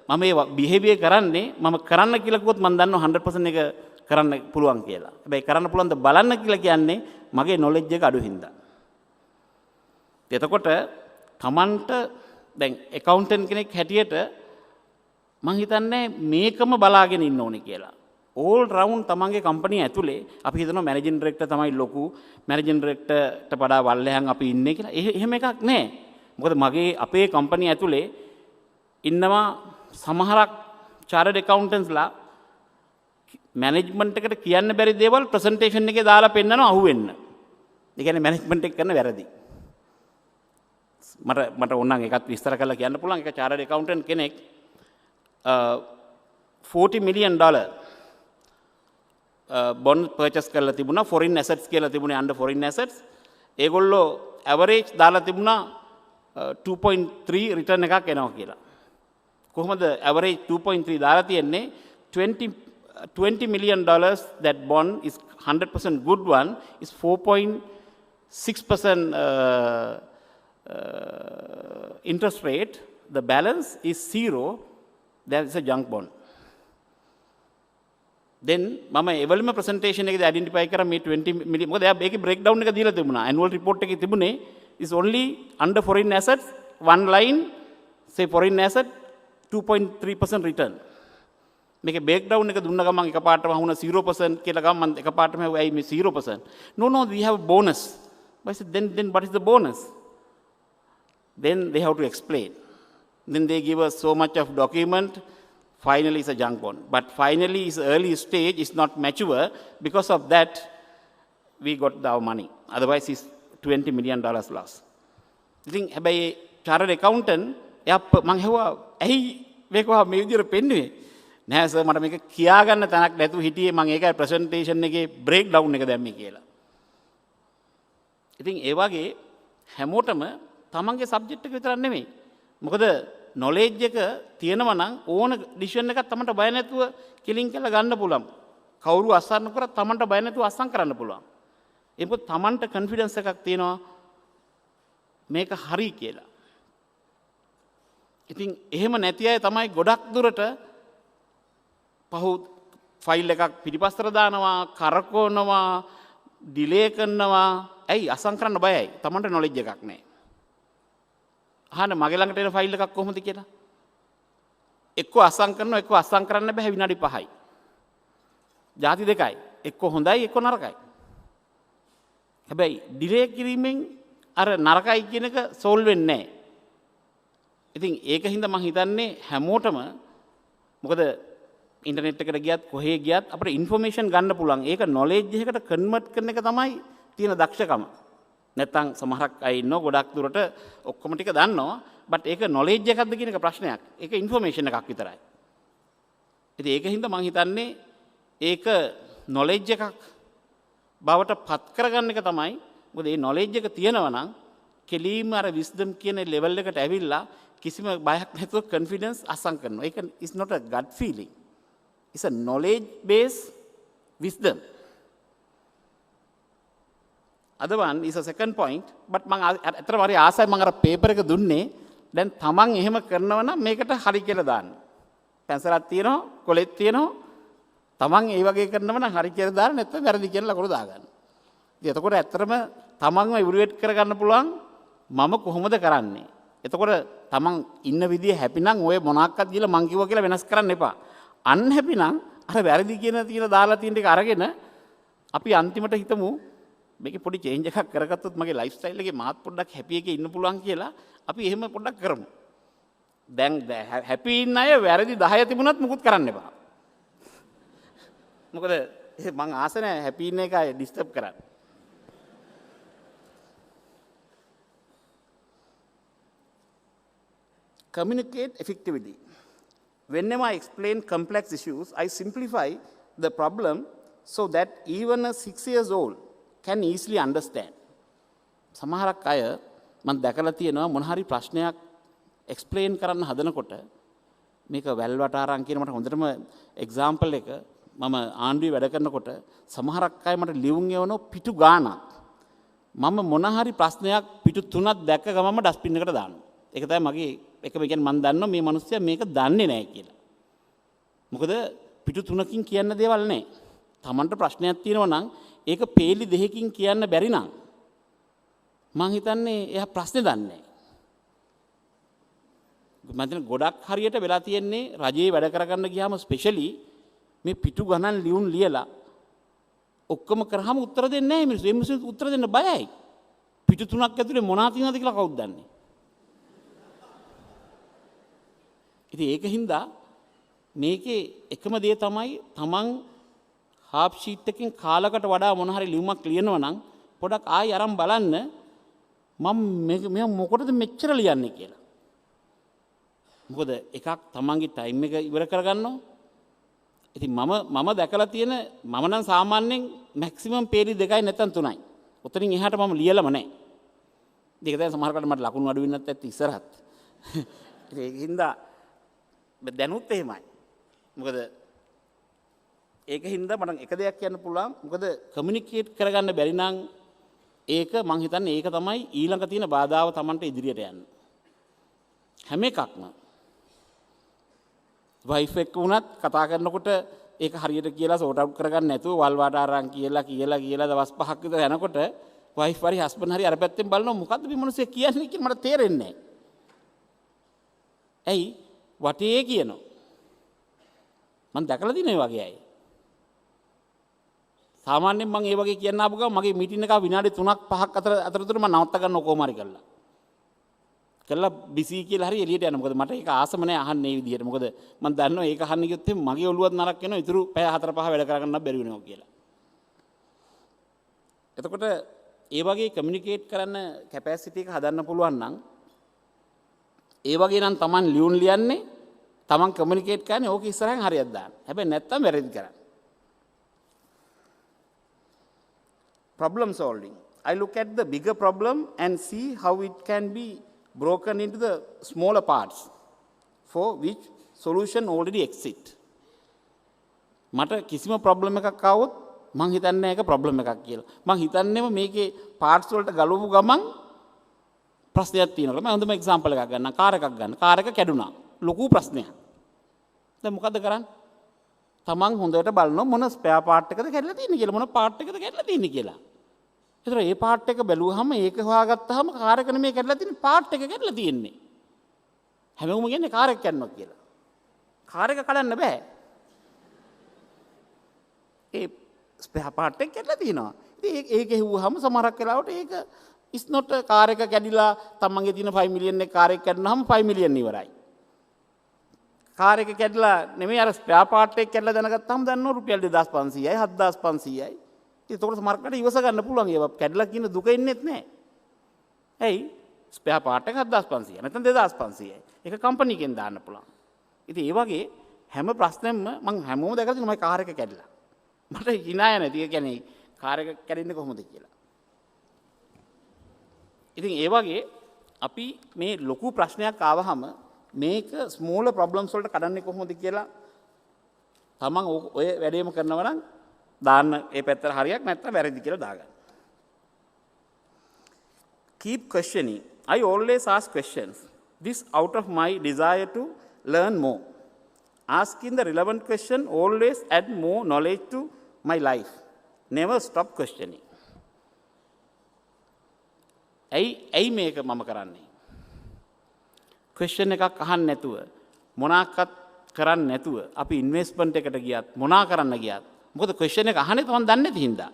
මම මේ බිහේවියර් කරන්නේ මම කරන්න කියලා කිව්වොත් මම දන්නවා 100% එක කරන්න පුළුවන් කියලා. හැබැයි කරන්න පුළුවන්ද බලන්න කියලා කියන්නේ මගේ නොලෙජ් එක අඩු හින්දා. එතකොට Tamanට දැන් accountant කෙනෙක් හැටියට මං හිතන්නේ මේකම බලාගෙන ඉන්න ඕනේ කියලා. all round තමන්ගේ කම්පැනි ඇතුලේ අපි හිතනවා මැනේජින් ඩිරෙක්ටර් තමයි ලොකු මැනේජින් ඩිරෙක්ටර්ට වඩා වල්ලෙහන් අපි ඉන්නේ කියලා. එහෙම එකක් නැහැ. මොකද මගේ අපේ කම්පැනි ඇතුලේ ඉන්නවා සමහරක් චාර්ටඩ් ඇකවුන්ටන්ට්ස්ලා මැනේජ්මන්ට් එකට කියන්න බැරි දේවල් ප්‍රසන්ටේෂන් එකේ දාලා පෙන්නනවා අහුවෙන්න. ඒ කියන්නේ මැනේජ්මන්ට් එක කරන වැරදි. මට ඕනනම් ඒකත් විස්තර කරලා කියන්න පුළුවන්. ඒක චාර්ටඩ් ඇකවුන්ටන්ට් කෙනෙක් $40 million බොන්ඩ් පර්චේස් කරලා තිබුණා. ෆොරින් ඇසෙට්ස් කියලා තිබුණේ අnder ෆොරින් ඇසෙට්ස්. ඒගොල්ලෝ ඇවරේජ් දාලා තිබුණා 2.3 රිටර්න් එකක් එනවා කියලා. කොහොමද ඇවරේජ් 2.3 දාලා තියෙන්නේ? $20 million that bond is 100% good one is 4.6% interest rate. The balance is zero. That is a junk bond. Then මම එවලම ප්‍රසන්ටේෂන් එකේදී අයිඩෙන්ටිෆයි කරා මේ 20 මිලියන් මොකද එයා මේකේ බ්‍රේක් ඩවුන් එක දීලා තිබුණා. ඇනුවල් රිපෝට් එකේ තිබුණේ is only under foreign assets one line say foreign asset 2.3% return. මේකේ බ්‍රේක් ඩවුන් එක දුන්න ගමන් එකපාරටම වුණා 0% කියලා ගමන් මම එකපාරටම ඇයි මේ 0%? No we have a bonus. But I said then what is the bonus? Then they have to explain. Then they give us so much of document. Finally, it's a junk bond. But finally, its early stage is not mature. Because of that, we got our money. Otherwise, it's $20 million loss. I think by chartered accountant, මං හෙව්වා ඇයි මේක මේ විදිහට පෙන්නුවේ? නෑ සර් මට මේක කියාගන්න තැනක් නැතුව හිටියේ මං ඒකයි ප්‍රසන්ටේෂන් එකේ බ්‍රේක් ඩවුන් එක දැම්මේ කියලා. ඉතින් ඒ වගේ හැමෝටම තමන්ගේ සබ්ජෙක්ට් එක විතරක් නෙමෙයි. මොකද නොලෙජ් එක තියෙනවා නම් ඕන ඩිසිෂන් එකක් තමන්ට බය නැතුව කිලින් කරලා ගන්න පුළුවන්. කවුරු අස්සන්න කරත් තමන්ට බය නැතුව අස්සම් කරන්න පුළුවන්. ඒක තමන්ට කොන්ෆිඩන්ස් එකක් තියෙනවා මේක හරි කියලා. ඉතින් එහෙම නැති අය තමයි ගොඩක් දුරට ෆයිල් එකක් පිටිපස්සට දානවා, කරකවනවා, ඩිලේ කරනවා. ඇයි අස්සම් කරන්න බයයි. තමන්ට නොලෙජ් එකක් නැහැ. අහන්න මගේ ළඟට එන ෆයිල් එකක් කොහොමද කියලා. එක්ක අස්සම් කරනවා එක්ක අස්සම් කරන්න බෑ විනාඩි 5යි. ಜಾති දෙකයි. එක්ක හොඳයි එක්ක නරකයි. හැබැයි ඩිලේ කිරීමෙන් අර නරකයි කියන එක සෝල්ව් වෙන්නේ නැහැ. ඉතින් ඒකින්ද මම හිතන්නේ හැමෝටම මොකද ඉන්ටර්නෙට් එකට ගියත් කොහේ ගියත් අපිට ඉන්ෆර්මේෂන් ගන්න පුළුවන්. ඒක නොලෙජ් එකකට කන්වර්ට් කරන එක තමයි තියෙන දක්ෂකම. නැත්තම් සමහරක් අය ඉන්නවා ගොඩක් දුරට ඔක්කොම ටික දන්නවා බට් ඒක නොලෙජ් එකක්ද කියන එක ප්‍රශ්නයක්. ඒක ඉන්ෆර්මේෂන් එකක් විතරයි. ඉතින් ඒකින්ද මම හිතන්නේ ඒක නොලෙජ් එකක් බවට පත් කරගන්න එක තමයි. මොකද මේ නොලෙජ් එක තියෙනවා නම් කෙලීම අර විස්ඩම් කියන ලෙවල් එකට ඇවිල්ලා කිසිම බයක් නැතුව කොන්ෆිඩන්ස් අසං කරනවා. ඒක is not a gut feeling. It's a knowledge based wisdom. Other one is a second point, but මම අතර වරි ආසයි මම අර පේපර් එක දුන්නේ දැන් තමන් එහෙම කරනවා නම් මේකට හරි කියලා දාන්න. පැන්සලක් තියෙනවා, කොලෙත් තියෙනවා. තමන් ඒ වගේ කරනවා නම් හරි කියලා දාන්න නැත්නම් වැරදි කියලා ලකුණු දාගන්න. ඉතින් එතකොට ඇත්තටම තමන්ව ඉවලුවේට් කරගන්න පුළුවන් මම කොහොමද කරන්නේ. එතකොට තමන් ඉන්න විදිය හැපි නම් ඔය මොනක්වත් කියලා මං කිව්වා කියලා වෙනස් කරන්න එපා. අන්හැපි නම් අර වැරදි කියන දාලා තියෙන ටික අරගෙන අපි අන්තිමට හිතමු මේක පොඩි චේන්ජ් එකක් කරගත්තොත් මගේ ලයිෆ් ස්ටයිල් එකේ මාත් පොඩ්ඩක් හැපි එකේ ඉන්න පුළුවන් කියලා අපි එහෙම පොඩ්ඩක් කරමු. දැන් හැපි ඉන්න අය වැරදි 10 තිබුණත් මුකුත් කරන්න එපා. මොකද මං ආස නැහැ හැපි ඉන්න එක ඩිස්ටර්බ් කරන්න. Communicate effectively. Whenever I explain complex issues, I simplify the problem so that even a 6 years old can easily understand. සමහරක් අය මම දැකලා තියෙනවා මොන හරි ප්‍රශ්නයක් එක්ස්ප්ලেইন කරන්න හදනකොට මේක වැල් වටාරම් කියන මට හොඳටම එක්සැම්පල් එක මම ආණ්ඩුවේ වැඩ කරනකොට සමහරක් අය මට ලියුම් එවන පිටු ගානක් මම මොන හරි ප්‍රශ්නයක් පිටු 3ක් දැක්ක ගමන්ම ඩස්බින් එකට දානවා. ඒක තමයි මගේ එකම කියන්නේ මම දන්නවා මේ මිනිස්සයා මේක දන්නේ නැහැ කියලා. මොකද පිටු 3කින් කියන්න දේවල් නැහැ. Tamanට ප්‍රශ්නයක් තියෙනවා නම් ඒක පේලි දෙකකින් කියන්න බැරි නම් මං හිතන්නේ එයා ප්‍රශ්නේ දන්නේ නැහැ. මම ගොඩක් හරියට වෙලා තියෙන්නේ රජයේ වැඩ කරගන්න ගියාම ස්පෙෂලි මේ පිටු ගණන් ලියුම් ලියලා ඔක්කොම කරාම උත්තර දෙන්නේ නැහැ මිනිස්සු. ඒ මිනිස්සු උත්තර දෙන්න බයයි. පිටු 3ක් ඇතුලේ මොනවා තියෙනවද කියලා කවුද දන්නේ? ඉතින් ඒකින්ද මේකේ එකම දේ තමයි තමන් හාෆ් ෂීට් එකකින් කාලකට වඩා මොන හරි ලියුමක් ලියනවා නම් පොඩක් ආයි අරන් බලන්න මම මේ මොකටද මෙච්චර ලියන්නේ කියලා. මොකද එකක් තමන්ගේ ටයිම් එක ඉවර කරගන්නවා. ඉතින් මම දැකලා තියෙන මම නම් සාමාන්‍යයෙන් මැක්සිමම් පේලි 2යි නැත්නම් 3යි. උතනින් එහාට මම ලියලම නැහැ. ඒක දැන් සමහරකට මට ලකුණු අඩු වෙන්නත් ඇත්ත ඉස්සරහත්. ඒකින්ද දැනුත් එහෙමයි. මොකද ඒකින්ද මට එක දෙයක් කියන්න පුළුවන්. මොකද කමියුනිකේට් කරගන්න බැරි නම් ඒක මං හිතන්නේ ඒක තමයි ඊළඟ තියෙන බාධාව Tamanට ඉදිරියට යන්න. හැම එකක්ම වයිෆ් එක්ක වුණත් කතා කරනකොට ඒක හරියට කියලා සෝට් අවුට් කරගන්න නැතුව වල් වාට අරන් කියලා දවස් 5ක් විතර යනකොට වයිෆ් හරි හස්බන්ඩ් හරි අර පැත්තෙන් බලනවා මොකද්ද මේ මිනිස්සු කියන්නේ කියලා මට තේරෙන්නේ නැහැ. ඇයි වටේ කියනවා. මම දැකලා තියෙන ඒ වගේ අය. සාමාන්‍යයෙන් මම ඒ වගේ කියන්න ආපු ගමන් මගේ මීටින් එක විනාඩි 3ක් 5ක් අතරතුර මම නවත්ත ගන්න කොහොම හරි කළා. බිසි කියලා හරි එළියට යනවා. මොකද මට ඒක ආසම නැහැ අහන්න මේ විදිහට. මොකද මම දන්නවා ඒක අහන්න ගියොත් මගේ ඔළුවත් නරක් වෙනවා. ඉතුරු පැය 4-5 වැඩ කරගන්න බැරි වෙනවා කියලා. එතකොට ඒ වගේ කමියුනිකේට් කරන්න කැපැසිටි එක හදන්න පුළුවන් නම් ඒ වගේ නම් Taman ලියුම් ලියන්නේ Taman කමියුනිකේට් කරන්නේ ඕක ඉස්සරහින් හරියට දාන්න. හැබැයි නැත්තම් වැරදි කරන්න. Problem solving. I look at the bigger problem and see how it can be broken into the smaller parts for which solution already exist. මට කිසිම ප්‍රොබ්ලම් එකක් ආවොත් මං හිතන්නේ ඒක ප්‍රොබ්ලම් එකක් කියලා. මං හිතන්නේම මේකේ පාර්ට්ස් වලට ගලවපු ගමන් ප්‍රශ්නයක් තියෙනවා. මම හොඳම එක්සැම්පල් එකක් ගන්නම්. කාර් එකක් ගන්න. කාර් එක කැඩුනා. ලොකු ප්‍රශ්නයක්. දැන් මොකද කරන්නේ? තමන් හොඳට බලනවා මොන ස්පෙයා පාර්ට් එකද කැඩලා තියෙන්නේ කියලා. මොන පාර්ට් එකද කැඩලා තියෙන්නේ කියලා. ඒතර ඒ පාර්ට් එක බැලුවහම ඒක හොයාගත්තාම කාර් එක නෙමෙයි කැඩලා තියෙන්නේ පාර්ට් එක කැඩලා තියෙන්නේ. හැමෝම කියන්නේ කාර් එක කැඩනවා කියලා. කාර් එක කඩන්න බෑ. ඒ ස්පෙයා පාර්ට් එක කැඩලා තියෙනවා. ඉතින් ඒක හෙව්වහම සමහරක් වෙලාවට ඒක is not කාර් එක කැඩිලා තමන්ගේ තියෙන 5 මිලියන් එක කාර් එක කැඩුනහම 5 මිලියන් ඉවරයි. කාර් එක කැඩලා නෙමෙයි අර ස්පෙයා පාර්ට් එක කැඩලා දැනගත්තාම දන්නවා රුපියල් 2500යි 7500යි. ඒතකොට සමහරකට ඉවස ගන්න පුළුවන් ඒවා කැඩලා කියන දුක ඉන්නෙත් නැහැ. ඇයි? ස්පෙයා පාර්ට් එක 7500යි නැත්නම් 2500යි. ඒක කම්පැනි එකෙන් දාන්න පුළුවන්. ඉතින් ඒ වගේ හැම ප්‍රශ්නෙම මම හැමෝම දැකලා තියෙනවා මගේ කාර් එක කැඩිලා. මට හිනාය නැති. ඒ කියන්නේ කාර් එක කැඩෙන්නේ කොහොමද කියලා. ඉතින් ඒ වගේ අපි මේ ලොකු ප්‍රශ්නයක් ආවහම මේක ස්මෝලර් ප්‍රොබ්ලම්ස් වලට කඩන්නේ කොහොමද කියලා තමන් ඔය වැඩේම කරනවා නම් දාන්න ඒ පැත්තට හරියක් නැත්නම් වැරදි කියලා දාගන්න. Keep questioning. I always ask questions. This out of my desire to learn more. Asking the relevant question always add more knowledge to my life. Never stop questioning. ඇයි මේක මම කරන්නේ? ක්වෙස්චන් එකක් අහන්න නැතුව මොනාක්වත් කරන්න නැතුව අපි ඉන්වෙස්ට්මන්ට් එකට ගියත් මොනා කරන්න ගියත් මොකද ක්වෙස්චන් එක අහන්නේ තමන් දන්නේ නැති හින්දා.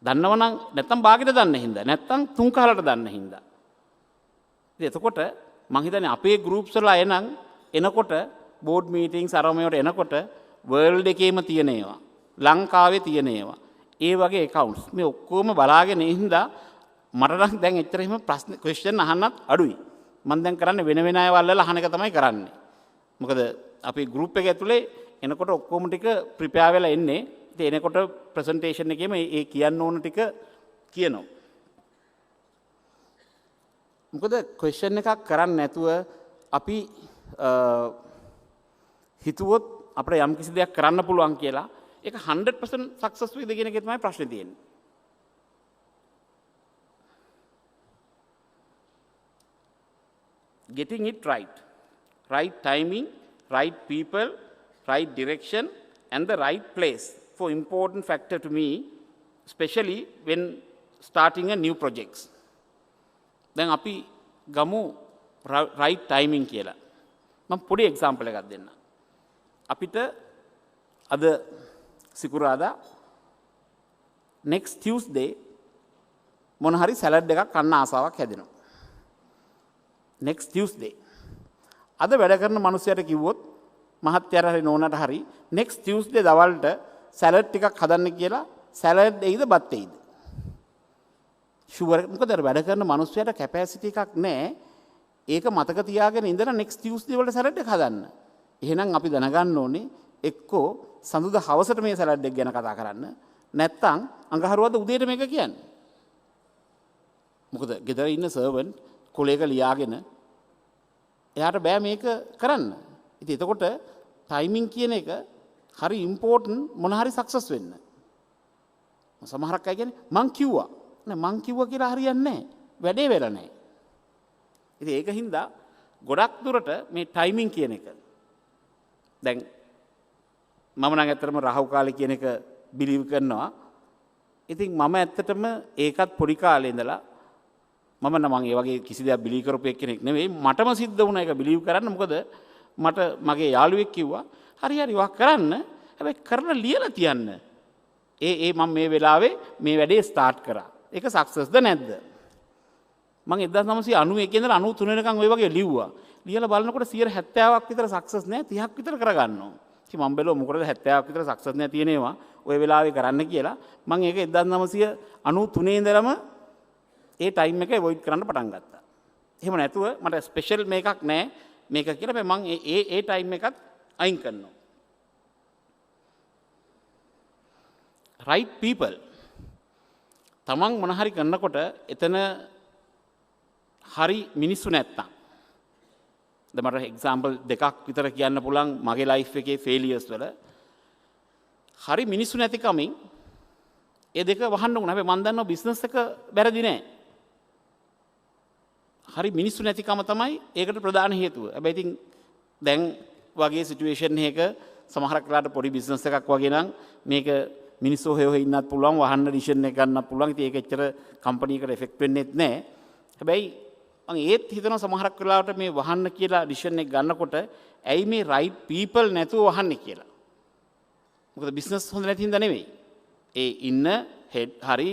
දන්නවනම් නැත්තම් බාගෙට දන්න හින්දා නැත්තම් තුන් කාලට දන්න හින්දා. ඉතින් එතකොට මං හිතන්නේ අපේ ගෲප්ස් වල එනකොට බෝඩ් මීටින්ග්ස් අරමයට එනකොට වර්ල්ඩ් එකේම තියෙන ඒවා ලංකාවේ තියෙන ඒවා ඒ වගේ accounts මේ ඔක්කොම බලාගෙන ඉඳලා මට නම් දැන් එච්චර එහෙම ප්‍රශ්න ක්වෙස්චන් අහන්නත් අඩුයි. මම දැන් කරන්නේ වෙන වෙන අයවල් වල අහන එක තමයි කරන්නේ. මොකද අපි ගෲප් එක ඇතුලේ එනකොට ඔක්කොම ටික ප්‍රිපෙයාර් වෙලා එන්නේ. ඉතින් එනකොට ප්‍රසන්ටේෂන් එකේම ඒ කියන්න ඕන ටික කියනවා. මොකද ක්වෙස්චන් එකක් කරන්නේ නැතුව අපි හිතුවොත් අපිට යම් කිසි දෙයක් කරන්න පුළුවන් කියලා ඒක 100% සක්සස් වෙයිද කියන එකේ තමයි ප්‍රශ්නේ තියෙන්නේ. getting it right. Right timing, right people, right direction, and the right place for important factor to me, especially when starting a new projects. දැන් අපි ගමු right timing කියලා. මම පොඩි example එකක් දෙන්න. අපිට අද සිකුරාදා next Tuesday මොන හරි සැලඩ් එකක් කන්න ආසාවක් හැදෙනවා. next Tuesday. අද වැඩ කරන මිනිස්සුන්ට කිව්වොත් මහත්යර හරි නෝනට හරි next Tuesday දවල්ට සැලඩ් ටිකක් හදන්න කියලා සැලඩ් එයිද බත් එයිද? ෂුවර්. මොකද වැඩ කරන මිනිස්සුන්ට කැපැසිටි එකක් නැහැ. ඒක මතක තියාගෙන ඉඳලා next Tuesday වලට සැලඩ් එක හදන්න. එහෙනම් අපි දැනගන්න ඕනේ එක්කෝ සඳුදා හවසට මේ සැලඩ් එක ගැන කතා කරන්න. නැත්තම් අඟහරුවාදා උදේට මේක කියන්න. මොකද ගෙදර ඉන්න සර්වන්ට් කොලේක ලියාගෙන එයාට බෑ මේක කරන්න. ඉතින් එතකොට ටයිමින් කියන එක හරි ඉම්පෝටන්ට් මොන හරි සක්සස් වෙන්න. සමහරක් අය කියන්නේ මං කිව්වා. නෑ මං කිව්වා කියලා හරියන්නේ නැහැ. වැඩේ වෙලා නැහැ. ඉතින් ඒක හින්දා ගොඩක් දුරට මේ ටයිමින් කියන එක දැන් මම නම් ඇත්තටම රාහු කාලේ කියන එක බිලීව් කරනවා. ඉතින් මම ඇත්තටම ඒකත් පොඩි කාලේ ඉඳලා මම නම් ඒ වගේ කිසි දෙයක් බිලීව් කරපු කෙනෙක් නෙවෙයි. මටම සිද්ධ වුණා ඒක බිලීව් කරන්න. මොකද මට මගේ යාළුවෙක් කිව්වා හරි හරි වක් කරන්න. හැබැයි කරලා ලියලා තියන්න. මම මේ වෙලාවේ මේ වැඩේ ස්ටාර්ට් කරා. ඒක සක්සස්ද නැද්ද? මම 1991 ඉඳලා 93 වෙනකන් ওই වගේ ලිව්වා. ලියලා බලනකොට 70%ක් විතර සක්සස් නැහැ 30ක් විතර කරගන්නවා. ඉතින් මම බැලුවා මොකටද 70ක් විතර සක්සස් නැහැ තියෙනවා ওই වෙලාවේ කරන්න කියලා. මම ඒක 1993 ඉඳලම ඒ ටයිම් එක අවොයිඩ් කරන්න පටන් ගත්තා. එහෙම නැතුව මට ස්පෙෂල් මේකක් නැහැ මේක කියලා මම ඒ ටයිම් එකත් අයින් කරනවා. right people තමන් මොන හරි කරනකොට එතන හරි මිනිස්සු නැත්තම් දැන් මට එක්සැම්පල් දෙකක් විතර කියන්න පුළුවන් මගේ ලයිෆ් එකේ ෆේලියර්ස් වල හරි මිනිස්සු නැති කමින් ඒ දෙක වහන්න උන. හැබැයි මම දන්නවා බිස්නස් එක වැරදි නෑ. හරි මිනිස්සු නැතිකම තමයි ඒකට ප්‍රධාන හේතුව. හැබැයි ඉතින් දැන් වගේ සිටුේෂන් එකක සමහරක් වෙලාවට පොඩි බිස්නස් එකක් වගේ නම් මේක මිනිස්සු හොය ඉන්නත් පුළුවන් වහන්න ඩිසිෂන් එක ගන්නත් පුළුවන්. ඉතින් ඒක එච්චර කම්පැනි එකට එෆෙක්ට් වෙන්නේ නැහැ. හැබැයි මම ඒත් හිතනවා සමහරක් වෙලාවට මේ වහන්න කියලා ඩිසිෂන් එක ගන්නකොට ඇයි මේ රයිට් පීපල් නැතුව වහන්නේ කියලා. මොකද බිස්නස් හොඳ නැති හින්දා නෙවෙයි. ඒ ඉන්න හෙඩ් හරි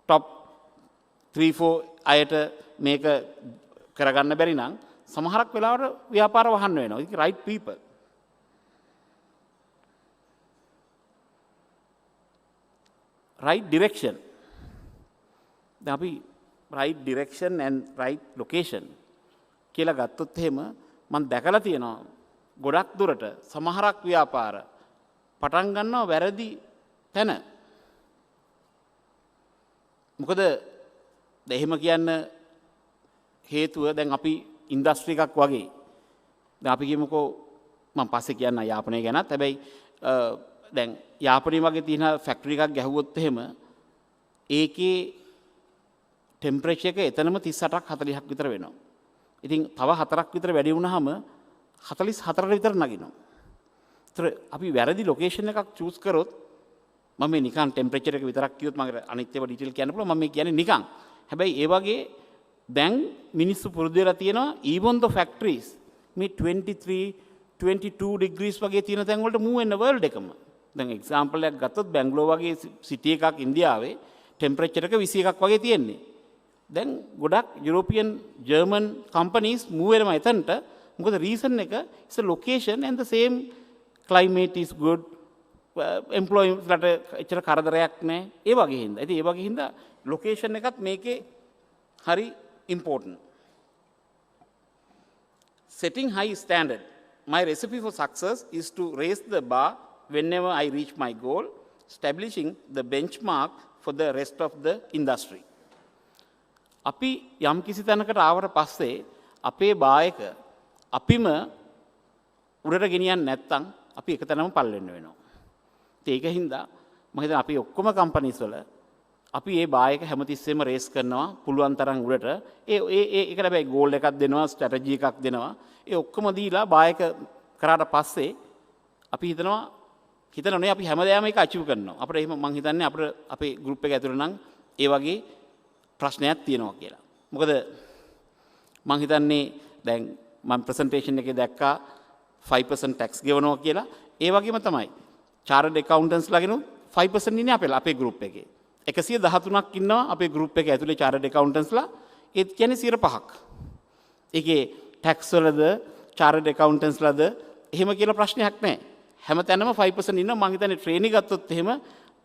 টপ 3-4 අයට මේක කරගන්න බැරි නම් සමහරක් වෙලාවට ව්‍යාපාර වහන්න වෙනවා. ඒක රයිට් පීපල්. right direction. දැන් අපි right direction and right location කියලා ගත්තොත් එහෙම මම දැකලා තියෙනවා ගොඩක් දුරට සමහරක් ව්‍යාපාර පටන් ගන්නවා වැරදි තැන. මොකද එහෙම කියන්න හේතුව දැන් අපි ඉන්ඩස්ට්‍රි එකක් වගේ දැන් අපි කියමුකෝ මම පස්සේ කියන්න යාපනය ගැනත්. හැබැයි දැන් යාපනයේ වගේ තියෙන ෆැක්ටරි එකක් ගැහුවොත් එහෙම ඒකේ ටෙම්පරේචර් එක එතනම 38ක් 40ක් විතර වෙනවා. ඉතින් තව 4ක් විතර වැඩි වුණාම 44ට විතර නගිනවා. ඒතර අපි වැරදි ලොකේෂන් එකක් චූස් කරොත් මම මේ නිකන් ටෙම්පරේචර් එක විතරක් කිව්වොත් මම අනිත් ඒවා ඩීටේල් කියන්න පුළුවන්. මම මේ කියන්නේ නිකන්. හැබැයි ඒ වගේ දැන් මිනිස්සු පුරුදු වෙලා තියෙනවා even the factories මේ 23-22 degrees වගේ තියෙන තැන් වලට move වෙන world එකම. දැන් එක්සැම්පල් එකක් ගත්තොත් බැංගලෝර වගේ සිටි එකක් ඉන්දියාවේ ටෙම්පරේචර් එක 21ක් වගේ තියෙන්නේ. දැන් ගොඩක් යුරෝපියන් ජර්මන් කම්පනීස් move වෙනවා එතනට. මොකද රීසන් එක is a location and the same climate is good. employees ලට එච්චර කරදරයක් නැහැ. ඒ වගේ හින්දා. ඉතින් ඒ වගේ හින්දා ලොකේෂන් එකත් මේකේ හරි important. Setting high standard. My recipe for success is to raise the bar whenever I reach my goal, establishing the benchmark for the rest of the industry. අපි යම් කිසි තැනකට ආවට පස්සේ අපේ බායක අපිම උඩට ගෙනියන්නේ නැත්නම් අපි එක තැනම පල් වෙන්න වෙනවා. ඒක හින්දා මම හිතනවා අපි ඔක්කොම කම්පනීස් වල අපි ඒ බායක හැමතිස්සෙම රේස් කරනවා පුළුවන් තරම් උඩට. ඒකට හැබැයි ගෝල් එකක් දෙනවා, ස්ට්‍රැටජි එකක් දෙනවා. ඒ ඔක්කොම දීලා බායක කරාට පස්සේ අපි හිතනවා අපි හැමදාම ඒක අචීව් කරනවා. අපිට එහෙම මං හිතන්නේ අපේ ගෲප් එක ඇතුළේ නම් ඒ වගේ ප්‍රශ්නයක් තියෙනවා කියලා. මොකද මං හිතන්නේ දැන් මම ප්‍රසන්ටේෂන් එකේ දැක්කා 5% tax ගෙවනවා කියලා. ඒ වගේම තමයි chartered accountants ලාගෙනුත් 5% ඉන්නේ අපේ group එකේ. 113ක් ඉන්නවා අපේ group එකේ ඇතුලේ chartered accountants ලා. ඒ කියන්නේ 5%ක්. ඒකේ tax වලද chartered accountants ලාද එහෙම කියලා ප්‍රශ්නයක් නැහැ. හැමතැනම 5% ඉන්නවා. මං හිතන්නේ ට්‍රේනි ගත්තොත් එහෙම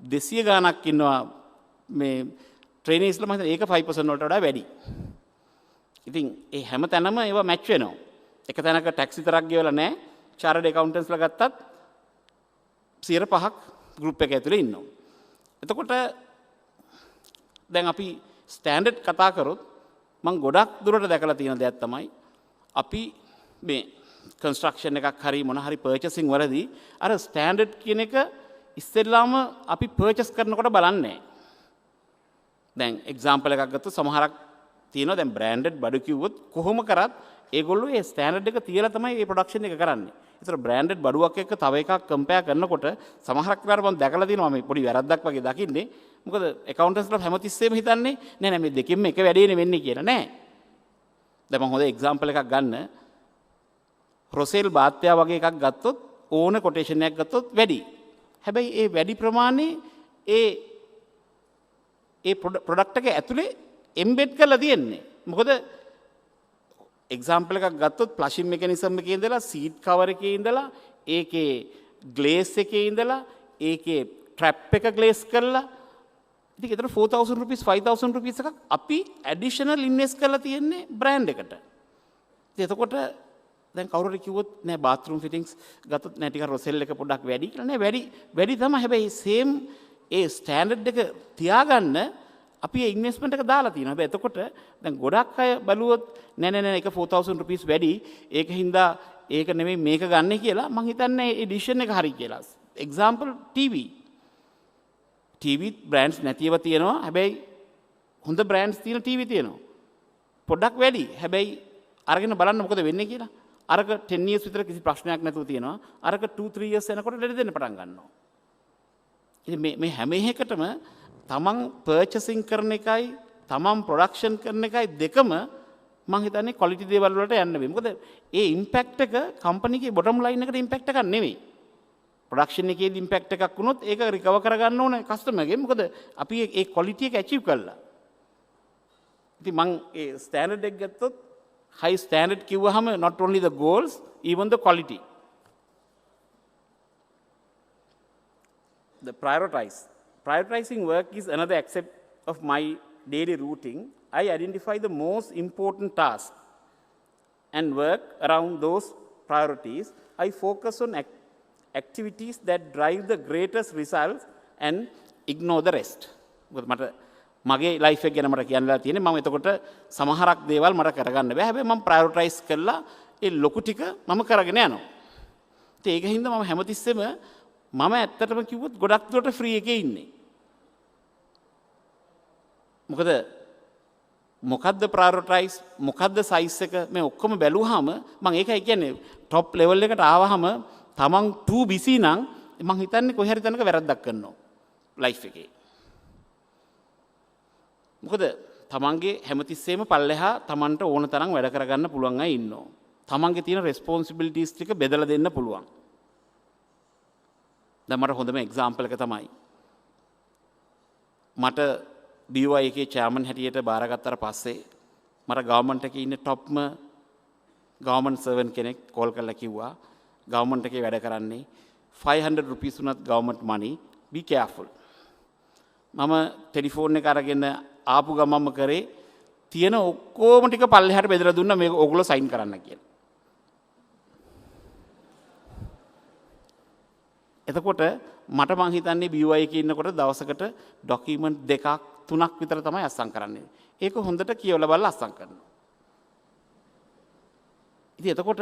200 ගාණක් ඉන්නවා මේ ට්‍රේනිස්ලා මම හිතන්නේ ඒක 5% වලට වඩා වැඩි. ඉතින් ඒ හැම තැනම ඒවා මැච් වෙනවා. එක තැනක ටැක්ස් විතරක් ගෙවලා නැහැ. chartered accountants ගත්තත් 5% group එක ඇතුලේ ඉන්නවා. එතකොට දැන් අපි ස්ටෑන්ඩඩ් කතා කරොත් මම ගොඩක් දුරට දැකලා තියෙන දෙයක් තමයි අපි මේ කන්ස්ට්‍රක්ෂන් එකක් හරි මොන හරි පර්චේසින් වලදී අර ස්ටෑන්ඩඩ් කියන එක ඉස්සෙල්ලාම අපි පර්චේස් කරනකොට බලන්නේ නැහැ. දැන් එක්සාම්පල් එකක් ගත්තොත් සමහරක් තියෙනවා දැන් බ්‍රෑන්ඩඩ් බඩු කිව්වොත් කොහොම කරත් ඒගොල්ලෝ ඒ ස්ටෑන්ඩඩ් එක තියලා තමයි මේ ප්‍රොඩක්ෂන් එක කරන්නේ. ඒතර බ්‍රෑන්ඩඩ් බඩුවක් එක්ක තව එකක් කම්පෙයාර් කරනකොට සමහරක් වෙලාවට මම දැකලා තියෙනවා මේ පොඩි වැරද්දක් වගේ දකින්නේ. මොකද accountants හැමතිස්සෙම හිතන්නේ නෑ මේ දෙකෙන්ම එක වැඩේනේ වෙන්නේ කියලා නෑ. දැන් මම හොඳ එක්සාම්පල් එකක් ගන්න. රොසෙල් බාත්‍යා වගේ එකක් ගත්තොත් ඕන කොටේෂන් එකක් ගත්තොත් වැඩි. හැබැයි ඒ වැඩි ප්‍රමාණය ඒ ප්‍රොඩක්ට් එක ඇතුලේ එම්බෙඩ් කරලා තියෙන්නේ. මොකද එක්සාම්පල් එකක් ගත්තොත් ප්ලෂින් මෙකැනිසම් එකේ ඉඳලා සීට් කවර් එකේ ඉඳලා ඒකේ ග්ලේස් එකේ ඉඳලා ඒකේ ට්‍රැප් එක ග්ලේස් කරලා ඉතින් ඒතර 4000 rupees 5000 rupees එකක් අපි ඇඩිෂනල් ඉන්වෙස්ට් කරලා තියෙන්නේ බ්‍රෑන්ඩ් එකට. ඉතින් එතකොට දැන් කවුරු හරි කිව්වොත් නෑ බාත්රූම් ෆිටින්ග්ස් ගත්තොත් නෑ ටිකක් රොසෙල් එක පොඩ්ඩක් වැඩි කියලා නෑ වැඩි තමයි. හැබැයි සේම් ඒ ස්ටෑන්ඩඩ් එක තියාගන්න අපි ඒ ඉන්වෙස්ට්මන්ට් එක දාලා තියෙනවා. හැබැයි එතකොට දැන් ගොඩක් අය බලුවොත් නෑ ඒක 4000 rupees වැඩි. ඒක හින්දා ඒක නෙමෙයි මේක ගන්න කියලා මං හිතන්නේ ඒ ඩිසිෂන් එක හරි කියලා. එක්සාම්පල් TV බ්‍රෑන්ඩ්ස් නැතිව තියෙනවා. හැබැයි හොඳ බ්‍රෑන්ඩ්ස් තියෙන TV තියෙනවා. පොඩ්ඩක් වැඩි. හැබැයි අරගෙන බලන්න මොකද වෙන්නේ කියලා. අරක 10 years විතර කිසි ප්‍රශ්නයක් නැතුව තියෙනවා. අරක 2-3 years යනකොට ලෙඩ දෙන්න පටන් ගන්නවා. ඉතින් මේ හැම එකකටම තමන් පර්චේසින් කරන එකයි තමන් ප්‍රොඩක්ෂන් කරන එකයි දෙකම මම හිතන්නේ ක්වොලිටි දේවල් වලට යන්න වෙයි. මොකද ඒ ඉම්පැක්ට් එක කම්පැනිගේ බොටම් ලයින් එකට ඉම්පැක්ට් එකක් නෙවෙයි. ප්‍රොඩක්ෂන් එකේදී ඉම්පැක්ට් එකක් වුණොත් ඒක රිකවර් කරගන්න ඕනේ කස්ටමර්ගෙන්. මොකද අපි ඒ ක්වොලිටි එක ඇචීව් කළා. ඉතින් මම ඒ ස්ටෑන්ඩඩ් එක ගත්තොත් high standard කිව්වහම not only the goals even the quality. The prioritizing work is another aspect of my daily routine. I identify the most important tasks and work around those priorities. I focus on activities that drive the greatest results and ignore the rest. මගේ ලයිෆ් එක ගැන මට කියන්නලා තියෙන්නේ මම එතකොට සමහරක් දේවල් මට කරගන්න බෑ. හැබැයි මම ප්‍රයොරිටයිස් කරලා ඒ ලොකු ටික මම කරගෙන යනවා. ඉතින් ඒක හින්දා මම හැමතිස්සෙම මම ඇත්තටම කිව්වොත් ගොඩක් දුරට ෆ්‍රී එකේ ඉන්නේ. මොකද්ද ප්‍රයොරිටයිස් මොකද්ද සයිස් එක මේ ඔක්කොම බැලුවාම මම ඒකයි කියන්නේ টොප් ලෙවල් එකට ආවහම තමන් too busy නම් මම හිතන්නේ කොහේ හරි තැනක වැරද්දක් කරනවා ලයිෆ් එකේ. මොකද තමන්ගේ හැමතිස්සෙම පල්ලෙහා තමන්ට ඕන තරම් වැඩ කරගන්න පුළුවන් අය ඉන්නවා. තමන්ගේ තියෙන රෙස්පොන්සිබිලිටිස් ටික බෙදලා දෙන්න පුළුවන්. දැන් මට හොඳම එක්සැම්පල් එක තමයි මට BOI එකේ චෙයාමන් හැටියට බාරගත්තට පස්සේ මට ගවර්න්මන්ට් එකේ ඉන්න টොප්ම ගවර්න්මන්ට් සර්වන්ට් කෙනෙක් කෝල් කරලා කිව්වා ගවර්න්මන්ට් එකේ වැඩ කරන්නේ 500 rupees උනත් ගවර්න්මන්ට් money be careful. මම ටෙලිෆෝන් එක අරගෙන ආපු ගමම්ම කරේ තියෙන ඔක්කොම ටික පල්ලෙහාට බෙදලා දුන්නා මේක ඕගොල්ලෝ සයින් කරන්න කියලා. එතකොට මට මං හිතන්නේ BOI එකේ ඉන්නකොට දවසකට ડોකියුමන්ට් 2ක් 3ක් විතර තමයි අස්සම් කරන්නේ. ඒක හොඳට කියවලා බලලා අස්සම් කරනවා. ඉතින් එතකොට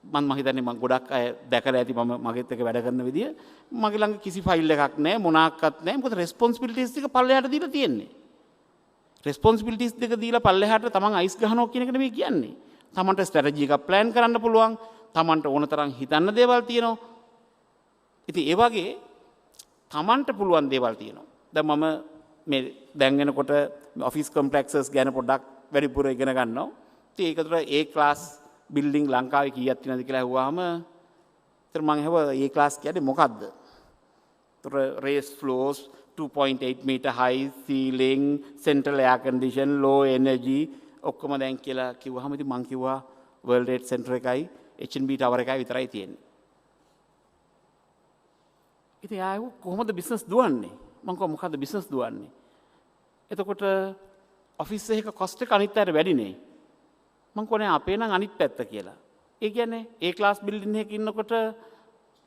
මම හිතන්නේ මම ගොඩක් අය දැකලා ඇති මම මගෙත් එක්ක වැඩ කරන විදිය මගේ ළඟ කිසි ෆයිල් එකක් නැහැ මොනක්වත් නැහැ මොකද රෙස්පොන්සිබිලිටිස් ටික පල්ලෙහාට දීලා තියෙන්නේ රෙස්පොන්සිබිලිටිස් දෙක දීලා පල්ලෙහාට තමන් අයිස් ගහනවා කියන එක නෙමෙයි කියන්නේ තමන්ට ස්ට්‍රැටජි එකක් ප්ලෑන් කරන්න පුළුවන් තමන්ට ඕන තරම් හිතන්න දේවල් තියෙනවා ඉතින් ඒ වගේ තමන්ට පුළුවන් දේවල් තියෙනවා දැන් මම මේ දැන් වෙනකොට ඔෆිස් කොම්ප්ලෙක්සස් ගැන පොඩ්ඩක් වැඩිපුර ඉගෙන ගන්නවා ඉතින් ඒකට A ක්ලාස් බිල්ඩිං ලංකාවේ කීයක් තියෙනවද කියලා අහුවාම ඒතර මම අහුවා A ක්ලාස් කියන්නේ මොකද්ද? ඒතර raised floors 2.8 meter high ceiling central air condition low energy ඔක්කොම දැන් කියලා කිව්වහම ඉතින් මම කිව්වා World Trade Center එකයි H&B Tower එකයි විතරයි තියෙන්නේ. ඉතින් ආයෙ කොහොමද බිස්නස් දුවන්නේ? මම කිව්වා මොකද්ද බිස්නස් දුවන්නේ? එතකොට ඔෆිස් එකක කොස්ට් එක අනිත් අයට වැඩිනේ. මං කොනේ අපේ නම් අනිත් පැත්ත කියලා. ඒ කියන්නේ A ක්ලාස් බිල්ඩින් එකක ඉන්නකොට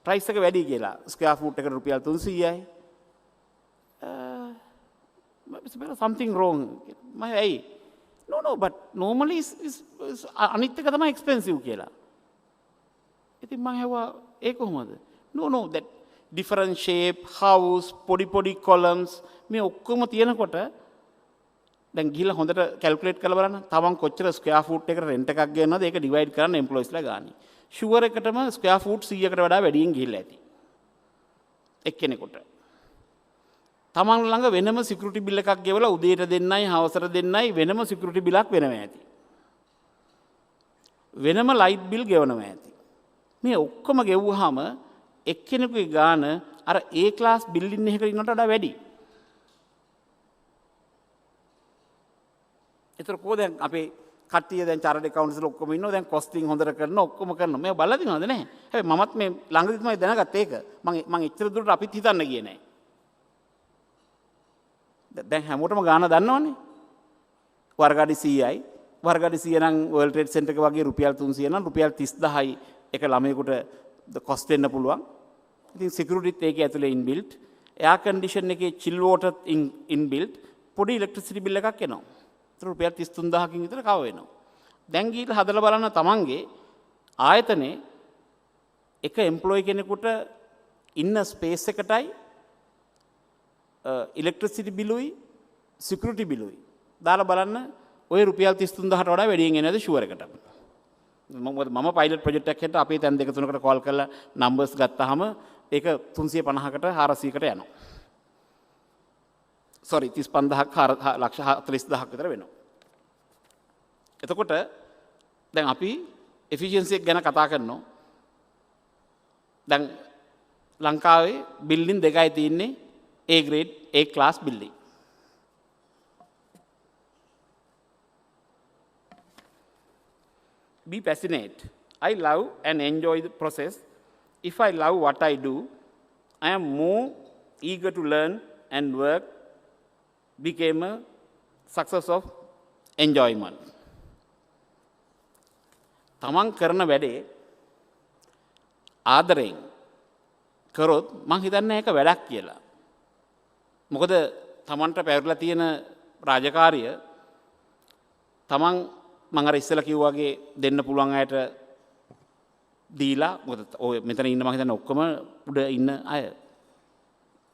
ප්‍රයිස් එක වැඩි කියලා. ස්ක්වෙයාර් ෆූට් එකට රුපියල් 300යි. something wrong. ඇයි? No but normally is අනිත් එක තමයි expensive කියලා. ඉතින් මං හෙව්වා ඒ කොහොමද? No that different shape house පොඩි columns මේ ඔක්කොම තියෙනකොට දැන් ගිහලා හොඳට කැල්කියුලේට් කරලා බලන්න. තමන් කොච්චර ස්ක්වෙයාර් ෆූට් එකකට රෙන්ට් එකක් ගෙවනවද ඒක ඩිවයිඩ් කරන්න එම්ප්ලොයිස්ලා ගානේ. ෂුවර් එකටම ස්ක්වෙයාර් ෆූට් 100කට වඩා වැඩියෙන් ගිහිල්ලා ඇති. එක්කෙනෙකුට. තමන් ළඟ වෙනම සිකියුරිටි බිල් එකක් ගෙවලා උදේට දෙන්නයි හවසට දෙන්නයි වෙනම සිකියුරිටි බිලක් වෙනවා ඇති. වෙනම ලයිට් බිල් ගෙවනවා ඇති. මේ ඔක්කොම ගෙවුවාම එක්කෙනෙකුගේ ගාන අර A ක්ලාස් බිල්ඩින් එකක ඉන්නට වඩා වැඩි. ඒතර කොහොද දැන් අපේ කට්ටිය දැන් චාර්ටඩ් ඇකවුන්ට්ස් වල ඔක්කොම ඉන්නවා දැන් කොස්ටිං හොඳට කරන ඔක්කොම කරනවා මේක බලලා දිනවද නැහැ හැබැයි මමත් මේ ළඟදී තමයි දැනගත්තේ ඒක මම එච්චර දුරට අපිත් හිතන්න ගියේ නැහැ දැන් හැමෝටම ගාන දන්නවනේ වර්ගාඩි 100යි වර්ගාඩි 100 නම් World Trade Center එක වගේ රුපියල් 300 නම් රුපියල් 30000යි එක ළමයෙකුට කොස්ට් වෙන්න පුළුවන් ඉතින් සිකියුරිටිත් ඒකේ ඇතුලේ ඉන්බිල්ට් එයාර් කන්ඩිෂන් එකේ චිල් වෝටර් ඉන්බිල්ට් පොඩි ඉලෙක්ට්‍රිසිටි බිල් එකක් එනවා රුපියල් 33000කින් විතර කව වෙනවා. දැන් ගිහලා හදලා බලන්න තමන්ගේ ආයතනේ එක එම්ප්ලොයි කෙනෙකුට ඉන්න ස්පේස් එකටයි ඉලෙක්ට්‍රිසිටි බිලුයි සිකියුරිටි බිලුයි දාලා බලන්න ඔය රුපියල් 33000ට වඩා වැඩියෙන් එනවද ෂුවර් එකට. මම පයිලට් ප්‍රොජෙක්ට් එකකට අපේ තැන් දෙක තුනකට කෝල් කරලා නම්බර්ස් ගත්තාම ඒක 350කට 400කට යනවා. sorry 35000ක් ලක්ෂ 40000ක් විතර වෙනවා. එතකොට දැන් අපි efficiency එක ගැන කතා කරනවා. දැන් ලංකාවේ බිල්ඩින් දෙකයි තියෙන්නේ A grade A class building. Be passionate. I love and enjoy the process. If I love what I do, I am more eager to learn and work became a success of enjoyment. තමන් කරන වැඩේ ආදරයෙන් කරොත් මං හිතන්නේ ඒක වැඩක් කියලා. මොකද තමන්ට පැවරලා තියෙන රාජකාරිය තමන් මං අර ඉස්සෙල්ලා කිව්වා වගේ දෙන්න පුළුවන් අයට දීලා මොකද ඔය මෙතන ඉන්න මං හිතන්නේ ඔක්කොම උඩ ඉන්න අය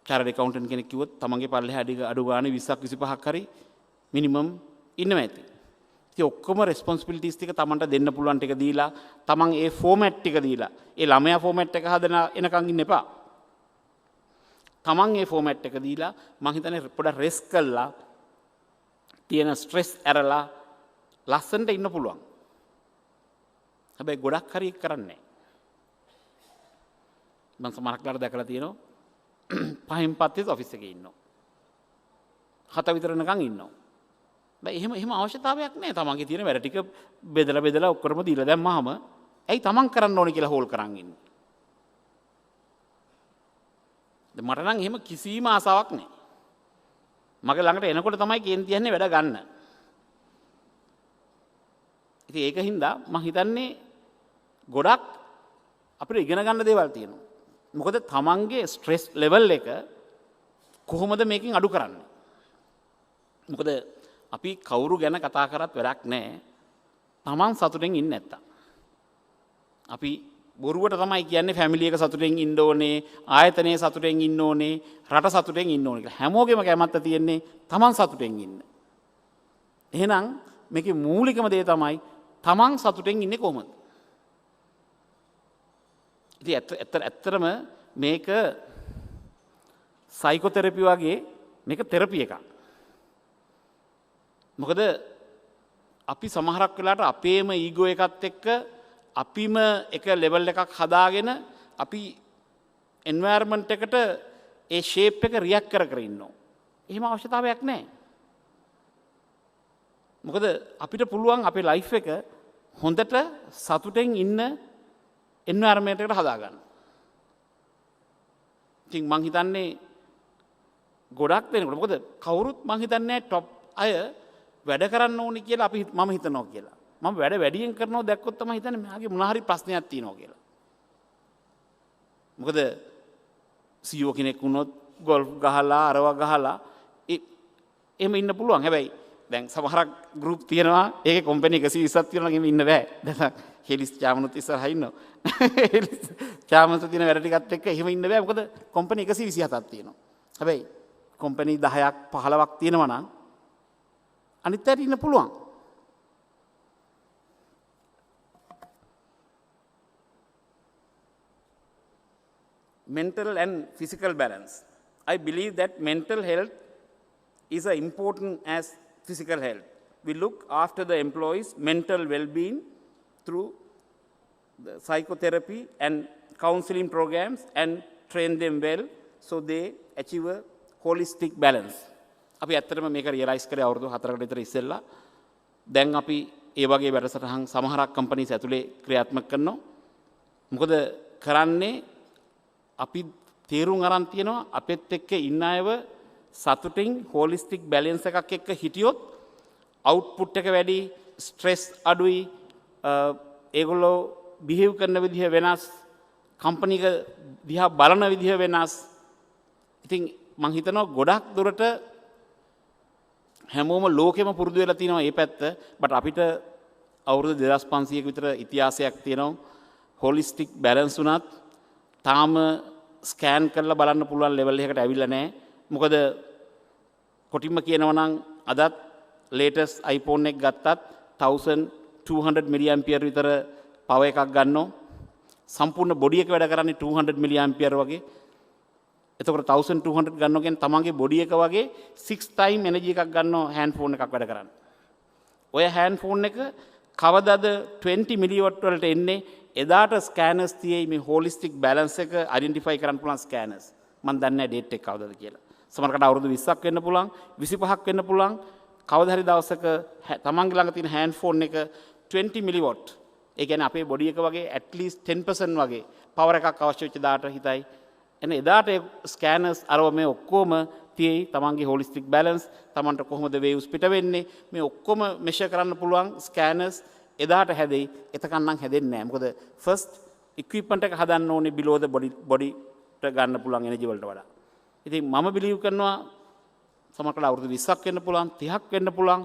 චාර්ටඩ් ඇකවුන්ටන්ට් කෙනෙක් කිව්වොත් තමන්ගේ පල්ලෙහා අඩු ගානේ 20ක් 25ක් හරි මිනිමම් ඉන්නවා ඇති. ඉතින් ඔක්කොම රෙස්පොන්සිබිලිටිස් ටික තමන්ට දෙන්න පුළුවන් ටික දීලා තමන් ඒ ෆෝමැට් ටික දීලා ඒ ළමයා ෆෝමැට් එක හදන එනකන් ඉන්න එපා. තමන් ඒ ෆෝමැට් එක දීලා මං හිතන්නේ පොඩක් රෙස් කළා තියෙන ස්ට්‍රෙස් ඇරලා ලස්සනට ඉන්න පුළුවන්. හැබැයි ගොඩක් හරි කරන්නේ නැහැ. මම සමහරක්ලාට දැකලා තියෙනවා පහෙන් පත්තේ ඔෆිස් එකේ ඉන්නවා. 7 විතර නිකන් ඉන්නවා. බෑ එහෙම අවශ්‍යතාවයක් නැහැ. තමන්ගේ තියෙන වැඩ ටික බෙදලා ඔක්කොම දීලා දැම්මහම ඇයි තමන් කරන්න ඕනේ කියලා හෝල් කරන් ඉන්නේ. දැන් මට නම් එහෙම කිසිම ආසාවක් නැහැ. මගේ ළඟට එනකොට තමයි කේන්ති යන්නේ වැඩ ගන්න. ඉතින් ඒක හින්දා මම හිතන්නේ ගොඩක් අපිට ඉගෙන ගන්න දේවල් තියෙනවා. මොකද තමන්ගේ ස්ට්‍රෙස් ලෙවල් එක කොහොමද මේකෙන් අඩු කරන්නේ? මොකද අපි කවුරු ගැන කතා කරත් වැඩක් නැහැ. තමන් සතුටෙන් ඉන්නේ නැත්තම්. අපි බොරුවට තමයි කියන්නේ ෆැමිලි එක සතුටෙන් ඉන්න ඕනේ, ආයතනයේ සතුටෙන් ඉන්න ඕනේ, රට සතුටෙන් ඉන්න ඕනේ කියලා. හැමෝගෙම කැමැත්ත තියෙන්නේ Taman සතුටෙන් ඉන්න. එහෙනම් මේකේ මූලිකම දේ තමයි Taman සතුටෙන් ඉන්නේ කොහොමද? ඉතින් ඇත්තටම මේක සයිකෝതെරපි වගේ මේක තෙරපි එකක්. මොකද අපි සමහරක් වෙලාවට අපේම ඊගෝ එකත් එක්ක අපිම එක ලෙවල් එකක් හදාගෙන අපි එන්වයරන්මන්ට් එකට ඒ ෂේප් එක රියැක්ට් කර කර ඉන්නවා. එහෙම අවශ්‍යතාවයක් නැහැ. මොකද අපිට පුළුවන් අපේ ලයිෆ් එක හොඳට සතුටෙන් ඉන්න එන්වයරන්මන්ට් එකට හදාගන්න. ඉතින් මං හිතන්නේ ගොඩක් දෙනකොට මොකද කවුරුත් මං හිතන්නේ টොප් අය වැඩ කරන්න ඕනි කියලා මම හිතනවා කියලා. මම වැඩ වැඩියෙන් කරනවා දැක්කොත් තමයි හිතන්නේ මෙයාගේ මොන හරි ප්‍රශ්නයක් තියෙනවා කියලා. මොකද CEO කෙනෙක් වුණොත් ගෝල්ෆ් ගහලා අරවා ගහලා එහෙම ඉන්න පුළුවන්. හැබැයි දැන් සමහරක් ගෲප් තියෙනවා ඒකේ කම්පැනි 120ක් තියෙනවා නම් එහෙම ඉන්න බෑ. දැන් හෙලිස් චාමනුත් ඉස්සරහා ඉන්නවා. හෙලිස් චාමනුත් තියෙන වැඩ ටිකත් එක්ක එහෙම ඉන්න බෑ. මොකද කම්පැනි 127ක් තියෙනවා. හැබැයි කම්පැනි 10ක් 15ක් තියෙනවා නම් අනිත් අයට ඉන්න පුළුවන්. Mental and physical balance. I believe that mental health is as important as physical health. We look after the employees' mental well-being through the psychotherapy and counseling programs and train them well so they achieve a holistic balance. අපි ඇත්තටම මේක රියලයිස් කරේ අවුරුදු 4කට විතර ඉස්සෙල්ලා. දැන් අපි ඒ වගේ වැඩසටහන් සමහරක් කම්පනීස් ඇතුලේ ක්‍රියාත්මක කරනවා. මොකද කරන්නේ අපි තීරුම් අරන් තියෙනවා අපෙත් එක්ක ඉන්න අයව සතුටින් හෝලිස්ටික් බැලන්ස් එකක් එක්ක හිටියොත් අවුට්පුට් එක වැඩි, ස්ට්‍රෙස් අඩුයි, ඒගොල්ලෝ බිහේව් කරන විදිහ වෙනස්, කම්පැනි එක දිහා බලන විදිහ වෙනස්. ඉතින් මං හිතනවා ගොඩක් දුරට හැමෝම ලෝකෙම පුරුදු වෙලා තියෙනවා මේ පැත්ත. බට් අපිට අවුරුදු 2500ක විතර ඉතිහාසයක් තියෙනවා. හෝලිස්ටික් බැලන්ස් උනත් තාම ස්කෑන් කරලා බලන්න පුළුවන් ලෙවල් එකකට ඇවිල්ලා නැහැ. මොකද කොටින්ම කියනවා නම් අදත් ලේටස්ට් iPhone එක ගත්තත් 1200 මිලි ඇම්පියර් විතර පවර් එකක් ගන්නවා. සම්පූර්ණ බොඩි එක වැඩ කරන්නේ 200 මිලි ඇම්පියර් වගේ. එතකොට 1200 ගන්නවා කියන්නේ තමන්ගේ බොඩි එක වගේ 6 time එනර්ජි එකක් ගන්නවා හෑන්ඩ් ෆෝන් එකක් වැඩ කරන්න. ඔය හෑන්ඩ් ෆෝන් එක කවදාද 20 මිලිවොට් වලට එන්නේ? එදාට ස්කෑනර්ස් තියෙයි මේ හෝලිස්ටික් බැලන්ස් එක අයිඩෙන්ටිෆයි කරන්න පුළුවන් ස්කෑනර්ස්. මම දන්නේ නැහැ ඩේට් එක කවදාද කියලා. සමහරකට අවුරුදු 20ක් වෙන්න පුළුවන්, 25ක් වෙන්න පුළුවන්. කවදා හරි දවසක තමන්ගේ ළඟ තියෙන හෑන්ඩ් ෆෝන් එක 20 මිලිවොට්. ඒ කියන්නේ අපේ බොඩි එක වගේ at least 10% වගේ පවර් එකක් අවශ්‍ය වෙච්ච දාට හිතයි. එන එදාට ස්කෑනර්ස් අරව මේ ඔක්කොම තියෙයි තමන්ගේ හෝලිස්ටික් බැලන්ස්, තමන්ට කොහොමද වේව්ස් පිට වෙන්නේ, මේ ඔක්කොම මෙෂර් කරන්න පුළුවන් ස්කෑනර්ස් එදාට හැදෙයි. එතකන් නම් හැදෙන්නේ නැහැ. මොකද ෆස්ට් ඉක්විප්මන්ට් එක හදන්න ඕනේ below the බොඩිට ගන්න පුළුවන් එනර්ජි වලට වඩා. ඉතින් මම බිලීව් කරනවා සමහරකට අවුරුදු 20ක් වෙන්න පුළුවන්, 30ක් වෙන්න පුළුවන්.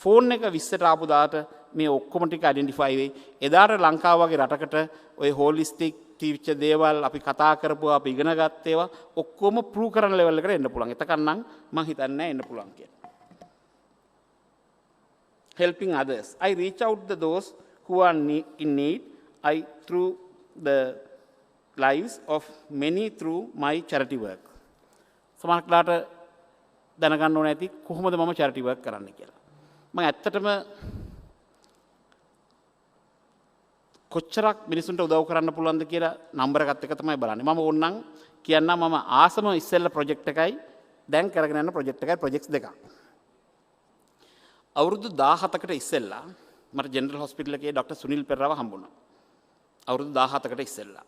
ෆෝන් එක 20ට ආපු දාට මේ ඔක්කොම ටික අයිඩෙන්ටිෆයි වෙයි. එදාට ලංකාව වගේ රටකට ওই හෝලිස්ටික් ටීච දේවල් අපි කතා කරපුවා, අපි ඉගෙන ගත්ත ඒවා ඔක්කොම ප්‍රූව් කරන ලෙවල් එකට එන්න පුළුවන්. එතකන් නම් මම හිතන්නේ නැහැ එන්න පුළුවන් කියලා. Helping others. I reach out to those who are in need. I through the lives of many through my charity work. සමහරట్లాට දැනගන්න ඕන ඇති කොහොමද මම charity work කරන්නේ කියලා. මම ඇත්තටම කොච්චරක් මිනිසුන්ට උදව් කරන්න පුළුවන්ද කියලා නම්බර් එකත් එක තමයි බලන්නේ. මම ඕනනම් කියන්නම් මම ආසම ඉස්සෙල්ලා ප්‍රොජෙක්ට් එකයි දැන් කරගෙන යන ප්‍රොජෙක්ට් එකයි ප්‍රොජෙක්ට්ස් දෙකක්. අවුරුදු 17කට ඉස්සෙල්ලා මට ජෙනරල් හොස්පිටල් එකේ ડોක්ටර් සුනිල් පෙරේරාව හම්බුණා. අවුරුදු 17කට ඉස්සෙල්ලා.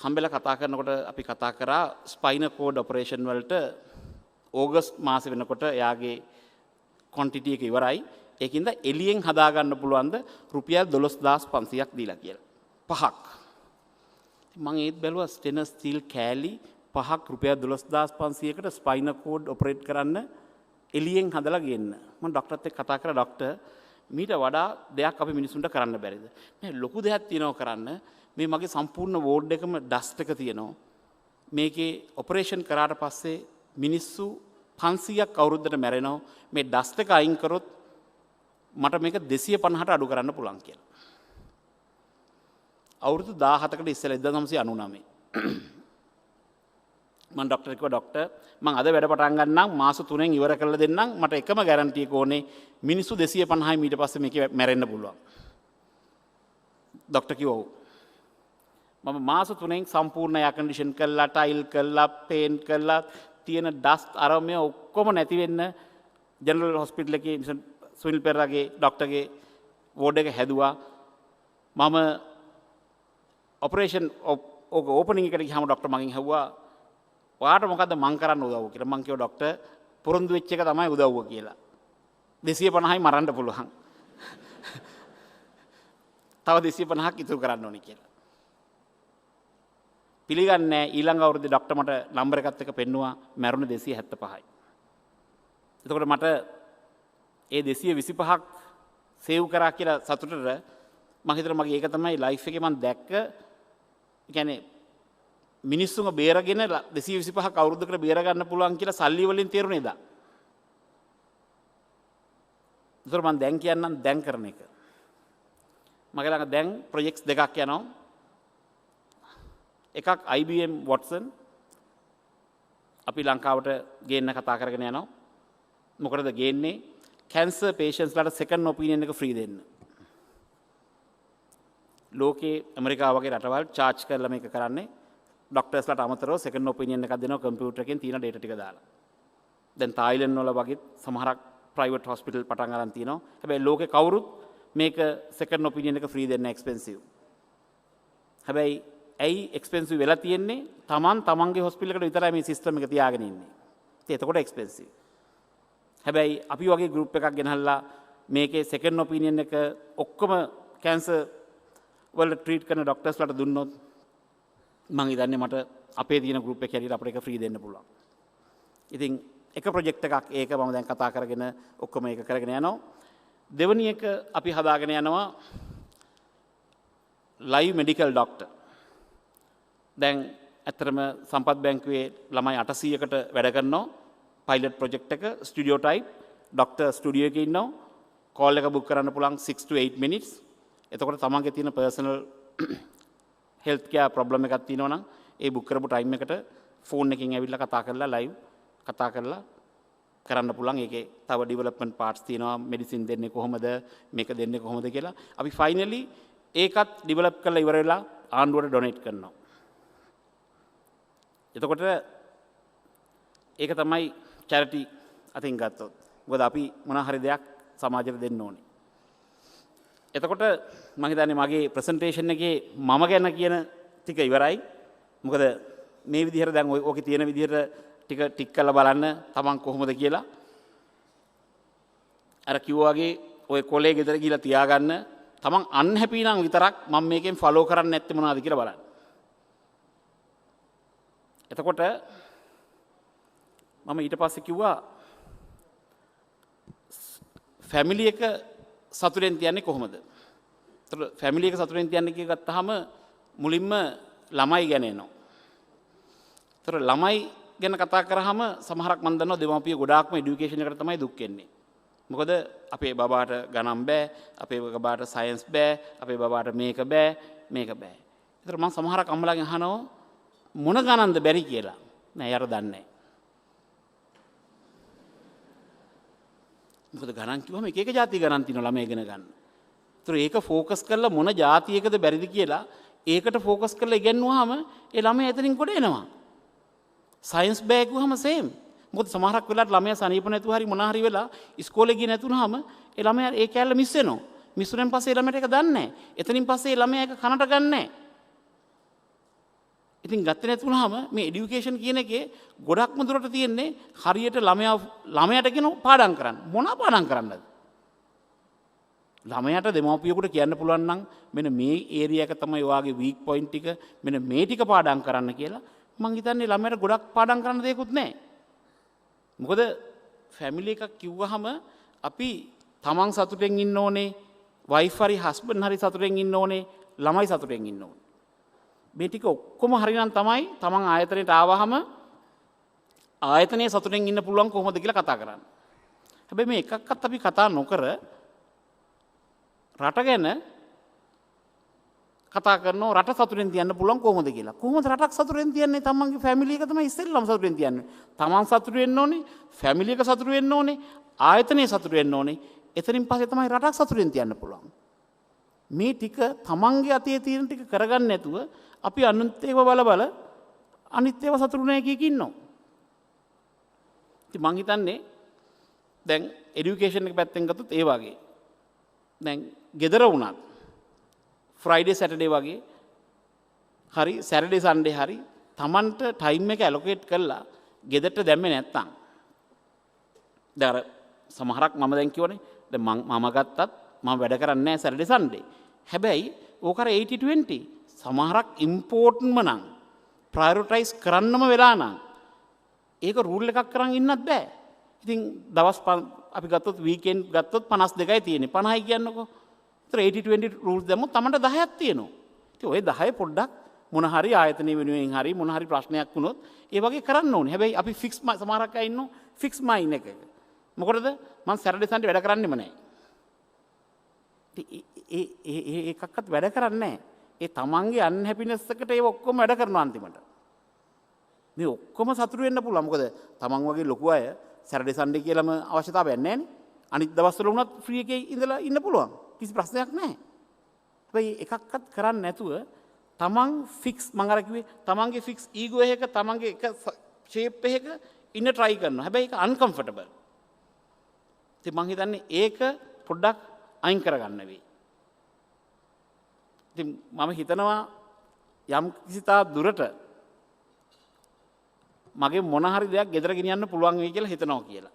හම්බෙලා කතා කරනකොට අපි කතා කරා ස්පයිනල් කෝඩ් ඔපරේෂන් වලට ඕගස්ට් මාසෙ වෙනකොට එයාගේ ක්වොන්ටිටි එක ඉවරයි. ඒකින්ද එළියෙන් හදාගන්න පුළුවන්ද රුපියල් 12500ක් දීලා කියලා. 5ක්. මම ඒත් බැලුවා ස්ටෙනස් ස්ටිල් කෑලි 5ක් රුපියල් 12500කට ස්පයිනල් කෝඩ් ඔපරේට් කරන්න එළියෙන් හදලා ගෙන්න. මම ડોක්ටර්ත් එක්ක කතා කරා, ડોක්ටර් මීට වඩා දෙයක් අපි මිනිසුන්ට කරන්න බැරිද? නෑ ලොකු දෙයක් තියෙනවා කරන්න. මේ මගේ සම්පූර්ණ වෝඩ් එකම ඩස්ට් එක තියෙනවා. මේකේ ඔපරේෂන් කරාට පස්සේ මිනිස්සු 500ක් අවුරුද්දට මැරෙනවා. මේ ඩස්ට් එක අයින් කරොත් මට මේක 250ට අඩු කරන්න පුළුවන් කියලා. අවුරුදු 17කට ඉස්සෙල්ලා 1999 මම ડોක්ටර් කිව්වා ડોක්ටර් මම අද වැඩ පටන් ගන්නම් මාස 3න් ඉවර කරලා දෙන්නම් මට එකම ගැරන්ටි එක ඕනේ මිනිස්සු 250යි ඊට පස්සේ මේකේ මැරෙන්න පුළුවන්. ડોක්ටර් කිව්වා ඔව්. මම මාස 3න් සම්පූර්ණ එයා කන්ඩිෂන් කරලා ටයිල් කරලා පේන්ට් කරලා තියෙන ඩස්ට් අරමය ඔක්කොම නැති වෙන්න ජෙනරල් හොස්පිටල් එකේ සුනිල් පෙරේරාගේ ડોක්ටර්ගේ වෝඩ් එක හැදුවා. මම ඔපරේෂන් ඕපනින් එකට ගියාම ડોක්ටර් මගෙන් ඇහුවා ඔයාට මොකද්ද මං කරන්න උදව්ව කියලා. මං කිව්වා ડોක්ටර් පොරොන්දු වෙච්ච එක තමයි උදව්ව කියලා. 250යි මරන්න පුළුවන්. තව 250ක් ඉතුරු කරන්න ඕනේ කියලා. පිළිගන්නේ ඊළඟ අවුරුද්දේ ડોක්ටර් මට නම්බර් එකත් එක්ක පෙන්නුවා මැරුණ 275යි. එතකොට මට ඒ 225ක් සේව් කරා කියලා සතුටට මම හිතලා මගේ ඒක තමයි ලයිෆ් එකේ මම දැක්ක කියන්නේ මිනිස්සුන්ව බේරගෙන 225ක් අවුරුද්දකට බේර ගන්න පුළුවන් කියලා සල්ලි වලින් තේරුණේ දා. ඒතර මම දැන් කියන්නම් දැන් කරන එක. මගේ ළඟ දැන් ප්‍රොජෙක්ට්ස් දෙකක් යනවා. එකක් IBM Watson අපි ලංකාවට ගේන්න කතා කරගෙන යනවා. මොකටද ගේන්නේ? කැන්සර් පේෂන්ට්ස්ලාට සෙකන්ඩ් ඔපිනියන් එක ෆ්‍රී දෙන්න. ලෝකේ ඇමරිකාව වගේ රටවල් චාර්ජ් කරලා මේක කරන්නේ. ඩොක්ටර්ස්ලාට අමතරව සෙකන්ඩ් ඔපිනියන් එකක් දෙනවා කම්පියුටර් එකෙන් තියෙන ඩේටා ටික දාලා. දැන් තායිලන්ඩ් වල වගේ සමහරක් ප්‍රයිවට් හොස්පිටල් පටන් ගන්න තියෙනවා. හැබැයි ලෝකේ කවුරුත් මේක සෙකන්ඩ් ඔපිනියන් එක ෆ්‍රී දෙන්න එක්ස්පෙන්සිව්. හැබැයි ඇයි එක්ස්පෙන්සිව් වෙලා තියෙන්නේ? තමන්ගේ හොස්පිටල් එකට විතරයි මේ සිස්ටම් එක තියාගෙන ඉන්නේ. ඉතින් එතකොට එක්ස්පෙන්සිව්. හැබැයි අපි වගේ ගෲප් එකක් ගෙනහල්ලා මේකේ සෙකන්ඩ් ඔපිනියන් එක ඔක්කොම කැන්සර් වල ට්‍රීට් කරන ඩොක්ටර්ස්ලාට දුන්නොත් මම හිතන්නේ මට අපේ තියෙන ගෲප් එකේ හැටියට අපිට ඒක ෆ්‍රී දෙන්න පුළුවන්. ඉතින් එක ප්‍රොජෙක්ට් එකක් ඒක මම දැන් කතා කරගෙන ඔක්කොම ඒක කරගෙන යනවා. දෙවෙනි එක අපි හදාගෙන යනවා ලයිව් මෙඩිකල් ඩොක්ටර්. දැන් ඇත්තටම සම්පත් බැංකුවේ ළමයි 800කට වැඩ කරනවා. පයිලට් ප්‍රොජෙක්ට් එක ස්ටුඩියෝ ටයිප් ඩොක්ටර් ස්ටුඩියෝ එකේ ඉන්නවා. කෝල් එක බුක් කරන්න පුළුවන් 6 to 8 minutes. එතකොට තමන්ගේ තියෙන පර්සනල් හෙල්ත් කෙයාර් ප්‍රොබ්ලම් එකක් තියෙනවා නම් ඒ බුක් කරපු ටයිම් එකට ෆෝන් එකකින් ඇවිල්ලා කතා කරලා ලයිව් කතා කරලා කරන්න පුළුවන්. ඒකේ තව ඩෙවලොප්මන්ට් පාර්ට්ස් තියෙනවා. මෙඩිසින් දෙන්නේ කොහොමද මේක දෙන්නේ කොහොමද කියලා. අපි ෆයිනලි ඒකත් ඩෙවලොප් කරලා ඉවර වෙලා ආණ්ඩුවට ඩොනේට් කරනවා. එතකොට ඒක තමයි චැරිටි අතින් ගත්තොත්. මොකද අපි මොන හරි දෙයක් සමාජයට දෙන්න ඕනේ. එතකොට මම හිතන්නේ මගේ ප්‍රසන්ටේෂන් එකේ මම ගැන කියන ටික ඉවරයි. මොකද මේ විදිහට දැන් ඔකේ තියෙන විදිහට ටික කරලා බලන්න තමන් කොහොමද කියලා. අර කිව්වා වගේ ඔය කොලේ ගෙදර ගිහලා තියාගන්න. තමන් අන්හැපි නම් විතරක් මම මේකෙන් ෆලෝ කරන්නේ නැත්තේ මොනවද කියලා බලන්න. එතකොට මම ඊට පස්සේ කිව්වා ෆැමිලි එක සතුටෙන් තියන්නේ කොහොමද? එතකොට ෆැමිලි එක සතුටෙන් තියන්නේ කියලා ගත්තාම මුලින්ම ළමයි ගැන එනවා. එතකොට ළමයි ගැන කතා කරාම සමහරක් මම දන්නවා දෙමාපිය ගොඩාක්ම এডুকেෂන් එකට තමයි දුක් වෙන්නේ. මොකද අපේ බබාට ගණන් බෑ, අපේ බබාට සයන්ස් බෑ, අපේ බබාට මේක බෑ, මේක බෑ. එතකොට මම සමහරක් අම්මලාගෙන් අහනවා මොන ගණන්ද බැරි කියලා. නෑ යාර දන්නේ නෑ. මොකද ගණන් කිව්වම එක එක જાති ගණන් තියෙනවා ළමයි ඉගෙන ගන්න. ඒතර ඒක ફોකස් කරලා මොන જાතියකද බැරිද කියලා ඒකට ફોකස් කරලා ඉගෙනුවාම ඒ ළමයා එතනින් කොට එනවා. සයන්ස් බෑ කිව්වම සේම්. මොකද සමහරක් වෙලාවට ළමයා සනීප නැතුව හරි මොනා හරි වෙලා ඉස්කෝලේ ගියේ නැතුනහම ඒ ළමයා ඒ කැලේ මිස් වෙනවා. මිස් වුණෙන් පස්සේ ඒ ළමයාට ඒක දන්නේ නැහැ. එතනින් පස්සේ ඒ ළමයා ඒක කනට ගන්නෑ නැහැ. ඉතින් ගත්තේ නැතුනහම මේ এডুকেෂන් කියන එකේ ගොඩක්ම දුරට තියෙන්නේ හරියට ළමයාට කියන පාඩම් කරන්න. මොනවා පාඩම් කරන්නද? ළමයාට දෙමව්පියෙකුට කියන්න පුළුවන් නම් මෙන්න මේ ඒරියා එක තමයි ඔයාගේ වීක් පොයින්ට් ටික මෙන්න මේ ටික පාඩම් කරන්න කියලා මං හිතන්නේ ළමයාට ගොඩක් පාඩම් කරන්න දෙයක්වත් නැහැ. මොකද ෆැමිලි එකක් කිව්වහම අපි තමන් සතුටෙන් ඉන්න ඕනේ, වයිෆ් හරි හස්බන්ඩ් හරි සතුටෙන් ඉන්න ඕනේ, ළමයි සතුටෙන් ඉන්න ඕනේ. මේ ටික ඔක්කොම හරිනම් තමයි තමන් ආයතනයට ආවහම ආයතනයේ සතුටෙන් ඉන්න පුළුවන් කොහොමද කියලා කතා කරන්නේ. හැබැයි මේ එකක්වත් අපි කතා නොකර රට ගැන කතා කරනවා, රට සතුටෙන් තියන්න පුළුවන් කොහොමද කියලා. කොහොමද රටක් සතුටෙන් තියන්නේ? තමන්ගේ ෆැමිලි එක තමයි ඉස්සෙල්ලම සතුටෙන් තියන්නේ. තමන් සතුට වෙන්න ඕනේ, ෆැමිලි එක සතුට වෙන්න ඕනේ, ආයතනයේ සතුට වෙන්න ඕනේ. එතනින් පස්සේ තමයි රටක් සතුටෙන් තියන්න පුළුවන්. මේ ටික තමන්ගේ අතේ තියෙන ටික කරගන්න නැතුව අපි අනුත් ඒව බල අනිත් ඒවා සතුටු නැහැ කිය ඉන්නවා. ඉතින් මං හිතන්නේ දැන් এডুকেෂන් එක පැත්තෙන් ගත්තොත් ඒ වගේ. දැන් ගෙදර වුණත් ෆ්‍රයිඩේ සැටර්ඩේ වගේ හරි සැටර්ඩේ සන්ඩේ හරි තමන්ට ටයිම් එක ඇලොකේට් කරලා ගෙදරට දැම්මේ නැත්තම් දැන් අර සමහරක් මම දැන් කියවනේ දැන් මම ගත්තත් මම වැඩ කරන්නේ නැහැ සැටර්ඩේ සන්ඩේ. හැබැයි ඕක අර 80-20 සමහරක් ඉම්පෝර්ටන්ට්ම නම් ප්‍රයොරිටයිස් කරන්නම වෙලා නම් ඒක රූල් එකක් කරන් ඉන්නත් බෑ. ඉතින් දවස් අපි ගත්තොත් වීකෙන්ඩ් ගත්තොත් 52යි තියෙන්නේ. 50යි කියන්නකෝ. ඒතර 80-20 රූල්ස් දැම්මොත් තමන්ට 10ක් තියෙනවා. ඉතින් ওই 10 පොඩ්ඩක් මොන හරි ආයතනයේ වෙනුවෙන් හරි මොන හරි ප්‍රශ්නයක් වුණොත් ඒ වගේ කරන්න ඕනේ. හැබැයි අපි ෆික්ස් සමහරක් අය ඉන්නෝ ෆික්ස් මයින් එකක. මොකටද? මම සැටර්ඩේ සන්ඩේ වැඩ කරන්නෙම නැහැ. ඒ එකක්වත් වැඩ කරන්නේ නැහැ. ඒ තමන්ගේ අන්හැපිනෙස් එකට ඒ ඔක්කොම වැඩ කරනවා අන්තිමට. මේ ඔක්කොම සතුටු වෙන්න පුළුවන්. මොකද තමන් වගේ ලොකු අය සැටර්ඩේ සන්ඩේ කියලාම අවශ්‍යතාවයක් නැහැ නේ. අනිත් දවස්වල වුණත් ෆ්‍රී එකේ ඉඳලා ඉන්න පුළුවන්. කිසි ප්‍රශ්නයක් නැහැ. හැබැයි එකක්වත් කරන්නේ නැතුව තමන් ෆික්ස් මම අර කිව්වේ තමන්ගේ ෆික්ස් ඊගෝ එකක තමන්ගේ එක ෂේප් එකක ඉන්න try කරනවා. හැබැයි ඒක uncomfortable. ඉතින් මං හිතන්නේ ඒක පොඩ්ඩක් අයින් කරගන්න වෙයි. ඉතින් මම හිතනවා යම් කිසි තා දුරට මගේ මොන හරි දෙයක් ගෙදර ගෙනියන්න පුළුවන් වෙයි කියලා හිතනවා කියලා.